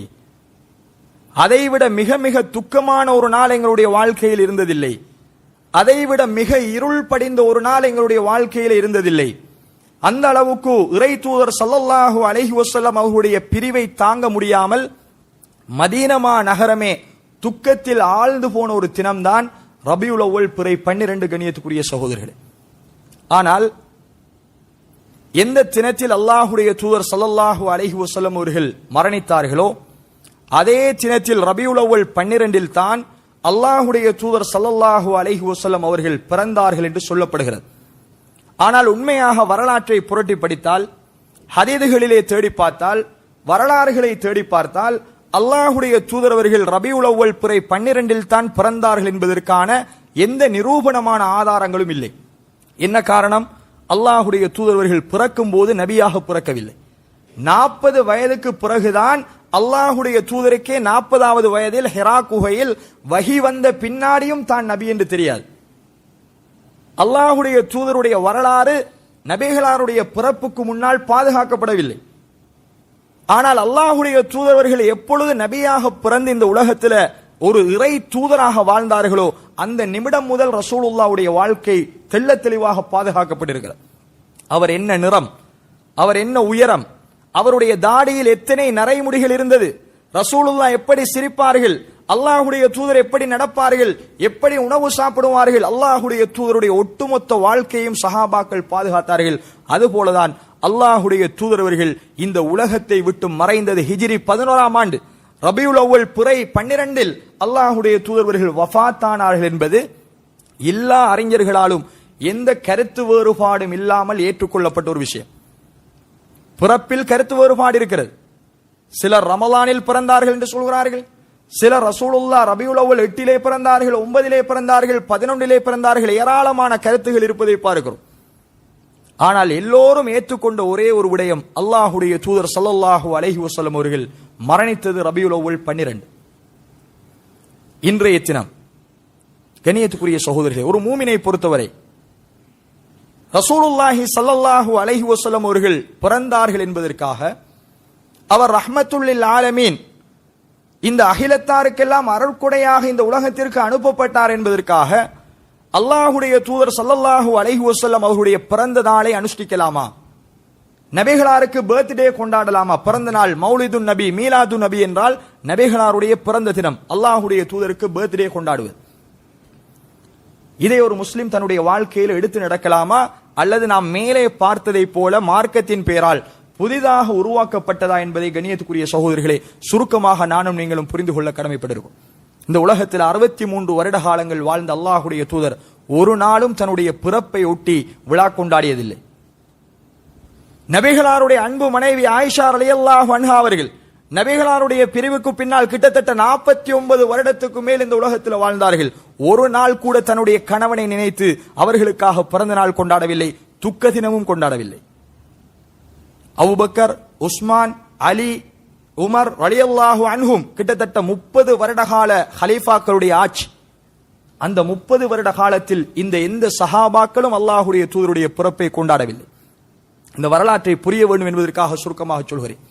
S1: அதைவிட மிக மிக துக்கமான ஒரு நாள் எங்களுடைய வாழ்க்கையில் இருந்ததில்லை, அதைவிட மிக இருள் படிந்த ஒரு நாள் எங்களுடைய வாழ்க்கையில் இருந்ததில்லை. அந்த அளவுக்கு இறை தூதர் ஸல்லல்லாஹு அலைஹி வஸல்லம் அவர்களுடைய பிரிவை தாங்க முடியாமல் மதீனா நகரமே துக்கத்தில் ஆழ்ந்து போன ஒரு தினம்தான் ரபியுல் அவ்வல் பிறை 12. கண்ணியத்துக்குரிய சகோதரர்களே, ஆனால் எந்த தினத்தில் அல்லாஹுடைய தூதர் ஸல்லல்லாஹு அலைஹி வஸல்லம் அவர்கள் மரணித்தார்களோ அதே தினத்தில் ரபியுல் அவ்வல் 12 தான் அல்லாஹுடைய தூதர் ஸல்லல்லாஹு அலைஹி வஸல்லம் அவர்கள் பிறந்தார்கள் என்று சொல்லப்படுகிறது. ஆனால் உண்மையாக வரலாற்றை புரட்டி படித்தால், ஹதீதுகளிலே தேடி பார்த்தால், வரலாறுகளை தேடி பார்த்தால், அல்லாஹுடைய தூதர் அவர்கள் ரபியுல் அவ்வல் பிறை 12 தான் பிறந்தார்கள் என்பதற்கான எந்த நிரூபணமான ஆதாரங்களும் இல்லை. என்ன காரணம்? அல்லாஹுடைய தூதரவர்கள் பிறக்கும் போது நபியாக பிறக்கவில்லை. 40 வயதுக்கு பிறகுதான் அல்லாஹுடைய தூதருக்கே 40வது வயதில் ஹிரா குகையில் வஹி வந்த பின்னாடியும் தான் நபி என்று தெரியாது. அல்லாஹுடைய தூதருடைய வரலாறு நபிகளாருடைய பிறப்புக்கு முன்னால் பாதுகாக்கப்படவில்லை. ஆனால் அல்லாஹுடைய தூதரவர்கள் எப்பொழுது நபியாக பிறந்து இந்த உலகத்தில் ஒரு இறை தூதராக வாழ்ந்தார்களோ அந்த நிமிடம் முதல் ரசூலுல்லாஹ்வுடைய வாழ்க்கை தெள்ள தெளிவாக பாதுகாக்கப்பட்டிருக்கிறது. அவர் என்ன நிறம், அவர் என்ன உயரம், அவருடைய தாடியில் எத்தனை நரைமுடிகள் இருந்தது, ரசூலுல்லாஹ் எப்படி சிரிப்பார்கள், அல்லாஹுடைய தூதர் எப்படி நடப்பார்கள், எப்படி உணவு சாப்பிடுவார்கள், அல்லாஹுடைய தூதருடைய ஒட்டுமொத்த வாழ்க்கையும் சஹாபாக்கள் பாதுகாத்தார்கள். அதுபோலதான் அல்லாஹுடைய தூதரவர்கள் இந்த உலகத்தை விட்டு மறைந்தது ஹிஜ்ரி 11ஆம் ஆண்டு ரபியுல் அவ்வல் பிறை 12 அல்லாஹுடைய தூதரவர்கள் வஃபாத்தானார்கள் என்பது எல்லா அறிஞர்களாலும் எந்த கருத்து வேறுபாடும் இல்லாமல் ஏற்றுக்கொள்ளப்பட்ட ஒரு விஷயம். பிறப்பில் கருத்து வேறுபாடு இருக்கிறது. சிலர் ரமலானில் பிறந்தார்கள் என்று சொல்கிறார்கள், சிலர் ரசூலுல்லாஹ் ரபியுல் அவ்வல் 8 பிறந்தார்கள், 9 பிறந்தார்கள், 11 பிறந்தார்கள், ஏராளமான கருத்துகள் இருப்பதை பார்க்கிறோம். ஆனால் எல்லோரும் ஏற்றுக்கொண்ட ஒரே ஒரு விடயம், அல்லாஹுடைய தூதர் ஸல்லல்லாஹு அலைஹி வஸல்லம் அவர்கள் மரணித்தது ரபியுல் அவ்வல் 12. இன்றைய தினம் கண்ணியத்துக்குரிய சகோதரர்களே, ஒரு மூமினை பொறுத்தவரை ரசூலுல்லாஹி ஸல்லல்லாஹு அலைஹி வஸல்லம் அவர்கள் பிறந்தார்கள் என்பதற்காக அவர் ரஹ்மத்துல் லில் ஆலமீன் இந்த அகிலத்தாருக்கெல்லாம் அருட்கொடையாக இந்த உலகத்திற்கு அனுப்பப்பட்டார் என்பதற்காக அல்லாஹுடைய தூதர் ஸல்லல்லாஹு அலைஹி வஸல்லம் அவர்களுடைய பிறந்த நாளை அனுஷ்டிக்கலாமா? நபிகளாருக்கு பர்த்டே கொண்டாடலாமா? பிறந்த நாள் மௌலிதுன் நபி, மீலாது நபி என்றால் நபிகளாருடைய பிறந்த தினம். அல்லாஹுடைய தூதருக்கு பர்த்டே கொண்டாடுவது, இதை ஒரு முஸ்லிம் தன்னுடைய வாழ்க்கையில் எடுத்து நடக்கலாமா? அல்லது நாம் மேலே பார்த்ததை போல மார்க்கத்தின் பெயரால் புதிதாக உருவாக்கப்பட்டதா என்பதை கண்ணியத்துக்குரிய சகோதரர்களே சுருக்கமாக நானும் நீங்களும் புரிந்து கொள்ள கடமைப்பட்டிருக்கும். இந்த உலகத்தில் 63 வருட காலங்கள் வாழ்ந்த அல்லாஹுடைய தூதர் ஒரு நாளும் தன்னுடைய பிறப்பை ஒட்டி விழா கொண்டாடியதில்லை. நபிகளாருடைய அன்பு மனைவி ஆயிஷா ரலியல்லாஹு அன்ஹா அவர்கள் நபிகளாருடைய பிரிவுக்கு பின்னால் கிட்டத்தட்ட 49 வருடத்துக்கு மேல் இந்த உலகத்தில் வாழ்ந்தார்கள். ஒரு நாள் கூட தன்னுடைய கணவனை நினைத்து அவர்களுக்காக பிறந்த நாள் கொண்டாடவில்லை, துக்க தினமும் கொண்டாடவில்லை. அபூபக்கர், உஸ்மான், அலி, உமர் ரலியல்லாஹு அன்ஹும் கிட்டத்தட்ட 30 வருட கால ஹலீஃபாக்களுடைய ஆட்சி. அந்த 30 வருட காலத்தில் இந்த எந்த சஹாபாக்களும் அல்லாஹுடைய தூதருடைய பிறப்பை கொண்டாடவில்லை. இந்த வரலாற்றை புரிய வேண்டும் என்பதற்காக சுருக்கமாக சொல்கிறேன்.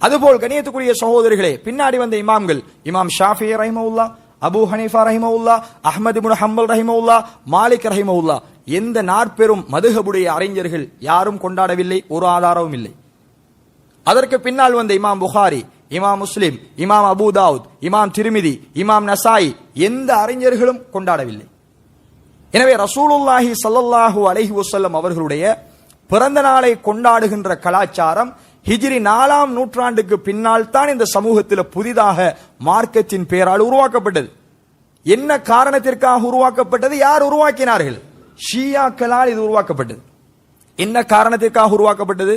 S1: அதுபோல் கண்ணியத்துக்குரிய சகோதரிகளே, பின்னாடி வந்த இமாம்கள், இமாம் ஷாஃபிஈ ரஹிமஹுல்லா, அபூ ஹனீஃபா ரஹிமஹுல்லா, அஹ்மத் இப்னு ஹம்பல் ரஹிமஹுல்லா, மாலிக் ரஹிமஹுல்லா, எந்த நாற்பெரும் மதுஹபுடைய அறிஞர்கள் யாரும் கொண்டாடவில்லை, ஒரு ஆதாரமும் இல்லை. அதற்கு பின்னால் வந்த இமாம் புகாரி, இமாம் முஸ்லிம், இமாம் அபூ தாவூத், இமாம் திர்மிதி, இமாம் நசாயி, எந்த அறிஞர்களும் கொண்டாடவில்லை. எனவே ரசூலுல்லாஹி ஸல்லல்லாஹு அலைஹி வஸல்லம் அவர்களுடைய பிறந்த நாளை கொண்டாடுகின்ற கலாச்சாரம் ஹிஜ்ரி 4ஆம் நூற்றாண்டுக்கு பின்னால் தான் இந்த சமூகத்தில் புதிதாக மார்க்கத்தின் பெயரால் உருவாக்கப்பட்டது. என்ன காரணத்திற்காக உருவாக்கப்பட்டது? யார் உருவாக்கினார்கள்? ஷியாக்களால் இது உருவாக்கப்பட்டது. என்ன காரணத்திற்காக உருவாக்கப்பட்டது?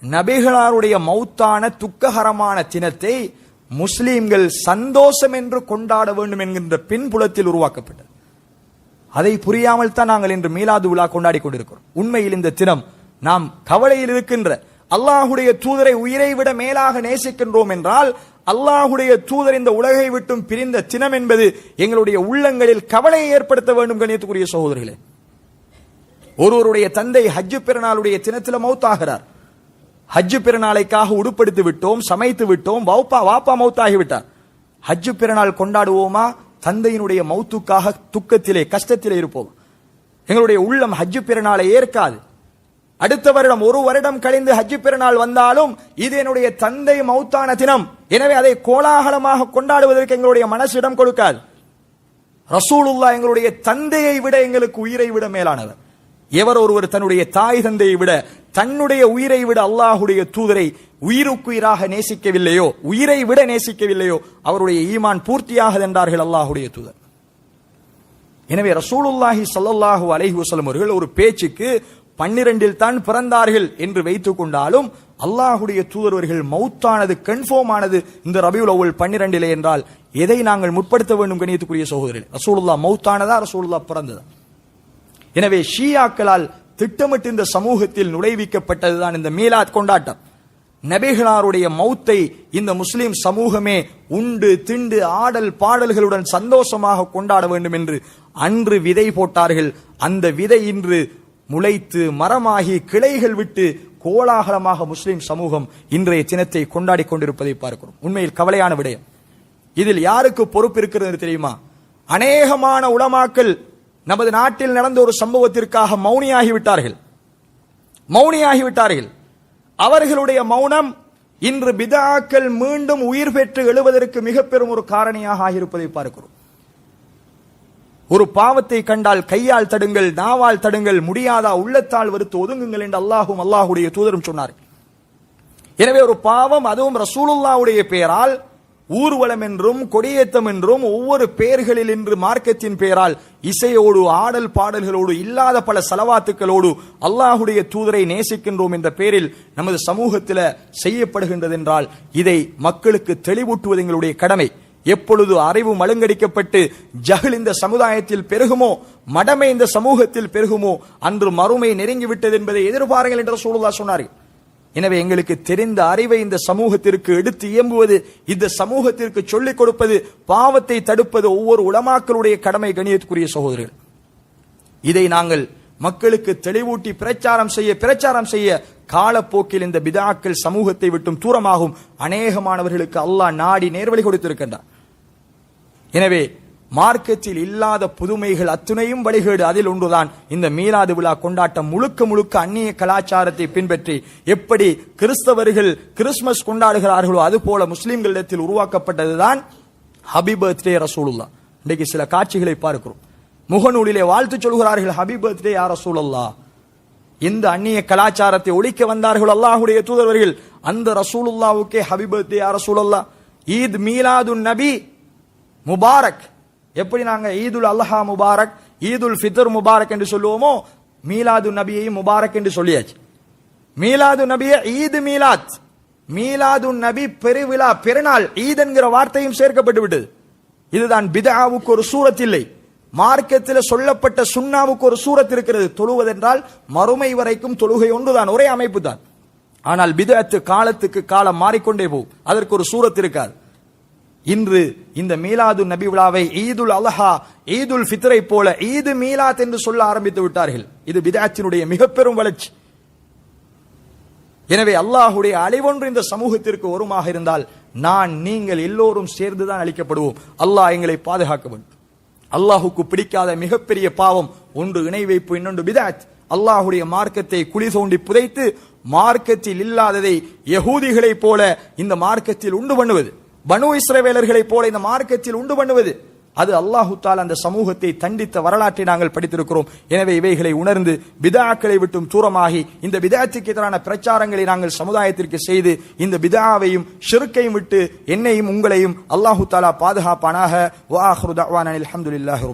S1: நபிகளாருடைய மௌத்தான துக்ககரமான தினத்தை முஸ்லிம்கள் சந்தோஷம் என்று கொண்டாட வேண்டும் என்கின்ற பின்புலத்தில் உருவாக்கப்பட்டது. அதை புரியாமல் தான் நாங்கள் இன்று மீலாது விழா கொண்டாடி கொண்டிருக்கிறோம். உண்மையில் இந்த தினம் நாம் கவலையில் இருக்கின்ற அல்லாஹுடைய தூதரை உயிரை விட மேலாக நேசிக்கின்றோம் என்றால் அல்லாஹுடைய தூதர் இந்த உலகை விட்டும் பிரிந்த தினம் என்பது எங்களுடைய உள்ளங்களில் கவலையை ஏற்படுத்த வேண்டும். கண்ணியத்துக்குரிய சகோதரர்களே, ஒருவருடைய தந்தை ஹஜ்ஜு பெருநாளுடைய தினத்தில் மௌத்தாகிறார். ஹஜ்ஜு பெருநாளைக்காக உடுப்படுத்தி விட்டோம், சமைத்து விட்டோம், வாப்பா மௌத்தாகிவிட்டார். ஹஜ்ஜு பெருநாள் கொண்டாடுவோமா? தந்தையினுடைய மௌத்துக்காக துக்கத்திலே கஷ்டத்திலே இருப்போம். எங்களுடைய உள்ளம் ஹஜ்ஜு பெருநாளை ஏற்காது. அடுத்த வருடம், ஒரு வருடம் கழிந்து ஹஜ்ஜு பெருநாள் வந்தாலும் இது என்னுடைய தந்தை மௌத்தான தினம், எனவே அதை கோலாகலமாக கொண்டாடுவதற்கு எங்களுடைய மனசிடம் கொடுக்காது. ரசூலுல்லாஹ் எங்களுடைய தந்தையை விட எங்களுக்கு உயிரை விட மேலானவர். எவர் ஒருவர் தன்னுடைய தாய் தந்தையை விட, தன்னுடைய உயிரை விட அல்லாஹுடைய தூதரை உயிருக்குயிராக நேசிக்கவில்லையோ, உயிரை விட நேசிக்கவில்லையோ, அவருடைய ஈமான் பூர்த்தியாகது என்றார்கள் அல்லாஹுடைய தூதர். எனவே ரசூலுல்லாஹி ஸல்லல்லாஹு அலைஹி வஸல்லம் அவர்கள் ஒரு பேச்சுக்கு 12இல் தான் பிறந்தார்கள் என்று வைத்துக் கொண்டாலும் அல்லாஹுடைய தூதர்வர்கள் மௌத்தானது கன்ஃபார்ம் ஆனது இந்த ரபியுல் அவ்வல் 12 என்றால் எதை நாங்கள் முற்படுத்த வேண்டும்? கண்ணியத்துக்குரிய சகோதரர்களே, ரசூலுல்லாஹ் மௌத்தானதா, ரசூலுல்லாஹ் பிறந்ததா? எனவே ஷியாக்களால் திட்டமிட்டு இந்த சமூகத்தில் நுழைவிக்கப்பட்டதுதான் இந்த மீலாத் கொண்டாட்டம். நபிகளாருடைய மௌத்தை இந்த முஸ்லிம் சமூகமே உண்டு திண்டு ஆடல் பாடல்களுடன் சந்தோஷமாக கொண்டாட வேண்டும் என்று அன்று விதை போட்டார்கள். அந்த விதை இன்று முளைத்து மரமாகி கிளைகள் விட்டு கோலாகலமாக முஸ்லிம் சமூகம் இன்றைய தினத்தை கொண்டாடி கொண்டிருப்பதை பார்க்கிறோம். உண்மையில் கவலையான விடயம். இதில் யாருக்கு பொறுப்பு இருக்கிறது தெரியுமா? அநேகமான உலமாக்கள் நமது நாட்டில் நடந்த ஒரு சம்பவத்திற்காக மௌனியாகிவிட்டார்கள். அவர்களுடைய மௌனம் இன்று பிதஆக்கள் மீண்டும் உயிர் பெற்று எழுவதற்கு மிக பெரும் ஒரு காரணியாக ஆகியிருப்பதை பார்க்கிறோம். ஒரு பாவத்தை கண்டால் கையால் தடுங்கள், நாவால் தடுங்கள், முடியாதா உள்ளத்தால் வெறுத்து ஒதுங்குங்கள் என்று அல்லாஹும் அல்லாஹுடைய தூதரும் சொன்னார். எனவே ஒரு பாவம், அதுவும் ரசூலுல்லாஹ்வுடைய பெயரால் ஊர்வலம் என்றும் கொடியேற்றம் என்றும் ஒவ்வொரு பெயர்களில் என்று மார்க்கத்தின் பெயரால் இசையோடு ஆடல் பாடல்களோடு இல்லாத பல சலவாத்துக்களோடு அல்லாஹுடைய தூதரை நேசிக்கின்றோம் என்ற பெயரில் நமது சமூகத்தில் செய்யப்படுகின்றது என்றால் இதை மக்களுக்கு தெளிவூட்டுவது எங்களுடைய கடமை. எப்பொழுது அறிவு மழுங்கடிக்கப்பட்டு ஜஹல் இந்த சமுதாயத்தில் பெருகுமோ, மடமை இந்த சமூகத்தில் பெருகுமோ, அன்று மறுமை நெருங்கிவிட்டது என்பதை எதிர்பாருங்கள் என்று ரசூலுல்லாஹ் சொன்னார்கள். எனவே எங்களுக்கு தெரிந்த அறிவை இந்த சமூகத்திற்கு எடுத்து இயம்புவது, இந்த சமூகத்திற்கு சொல்லிக் கொடுப்பது, பாவத்தை தடுப்பது ஒவ்வொரு உலமாக்களுடைய கடமை. கண்ணியத்துக்குரிய சகோதரர்கள், இதை நாங்கள் மக்களுக்கு தெளிவூட்டி பிரச்சாரம் செய்ய காலப்போக்கில் இந்த பிதாக்கள் சமூகத்தை விட்டும் தூரமாகும். அநேகமானவர்களுக்கு அல்லாஹ் நாடி நேர்வழி கொடுத்திருக்கின்றார். எனவே மார்க்கத்தில் இல்லாத புதுமைகள் அத்துணையும் வழிகேடு. அதில் ஒன்றுதான் இந்த மீலாது விழா கொண்டாட்டம். முழுக்க முழுக்க அந்நிய கலாச்சாரத்தை பின்பற்றி எப்படி கிறிஸ்தவர்கள் கிறிஸ்துமஸ் கொண்டாடுகிறார்களோ அதுபோல முஸ்லிம்களிடத்தில் உருவாக்கப்பட்டதுதான் ஹாப்பி பர்த்டே ரசூலுல்லாஹ். இன்றைக்கு சில காட்சிகளை பார்க்கிறோம். முகநூலிலே வாழ்த்து சொல்கிறார்கள், ஹாப்பி பர்த்டே யா ரசூலுல்லாஹ். இந்த அந்நிய கலாச்சாரத்தை ஒழிக்க வந்தார்கள் அல்லாஹ்வுடைய தூதர்கள். அந்த ரசூலுல்லாஹ்வுக்கே ஹாப்பி பர்த்டே யா ரசூலுல்லாஹ். ஈத் மீலாதுன் நபி முபாரக். எப்படி நாங்க ஈதுல் அல்ஹா முபாரக், ஈதுல் ஃபித்ர் முபாரக் என்று சொல்லுவோமோ, மீலாது நபியையும் முபாரக் என்று சொல்லியாச்சு. மீலாது நபிய ஈது மீலாத், மீலாது நபி பெருவிழா பெருநாள், ஈத் என்கிற வார்த்தையும் சேர்க்கப்பட்டு விட்டது. இதுதான் பித்ஆவுக்கு ஒரு சூரத் இல்லை. மார்க்கத்தில் சொல்லப்பட்ட சுன்னாவுக்கு ஒரு சூரத் இருக்கிறது. தொழுவதென்றால் மறுமை வரைக்கும் தொழுகை ஒன்றுதான், ஒரே அமைப்பு தான். ஆனால் பித்அத்து காலத்துக்கு காலம் மாறிக்கொண்டே போகும். அதற்கு ஒரு சூரத் இருக்காது. இன்று இந்த மீலாது நபி விழாவை ஈதுல் அல்ஹா ஈதுல் ஃபித்ரை போல ஈது மீலாத் என்று சொல்ல ஆரம்பித்து விட்டார்கள். இது பித்அத்தினுடைய மிக பெரும் வளர்ச்சி. எனவே அல்லாஹ்வுடைய அழிவொன்று இந்த சமூகத்திற்கு வருமாக இருந்தால் நான் நீங்கள் எல்லோரும் சேர்ந்துதான் அளிக்கப்படுவோம். அல்லாஹ் எங்களை பாதுகாக்க வேண்டும். அல்லாஹுக்கு பிடிக்காத மிகப்பெரிய பாவம் ஒன்று இணை வைப்பு, இன்னொன்று பித்அத். அல்லாஹ்வுடைய மார்க்கத்தை குழி தோண்டி புதைத்து மார்க்கத்தில் இல்லாததை யகூதிகளை போல இந்த மார்க்கத்தில் உண்டு பண்ணுவது, பனு இஸ்ரவேலர்களை போல இந்த மார்க்கத்தில் உண்டு பண்ணுவது, அது அல்லாஹு தஆலா அந்த சமூகத்தை தண்டித்த வரலாற்றை நாங்கள் படித்திருக்கிறோம். எனவே இவைகளை உணர்ந்து பித்ஆக்களை விட்டும் தூரமாகி இந்த பித்அத்துக்கு எதிரான பிரச்சாரங்களை நாங்கள் சமுதாயத்திற்கு செய்து இந்த பித்ஆவையும் ஷிர்க்கையும் விட்டு என்னையும் உங்களையும் அல்லாஹு தஆலா பாதுகாப்பானாக. வ ஆகிரு தஅவானா அல்ஹம்துலில்லாஹி.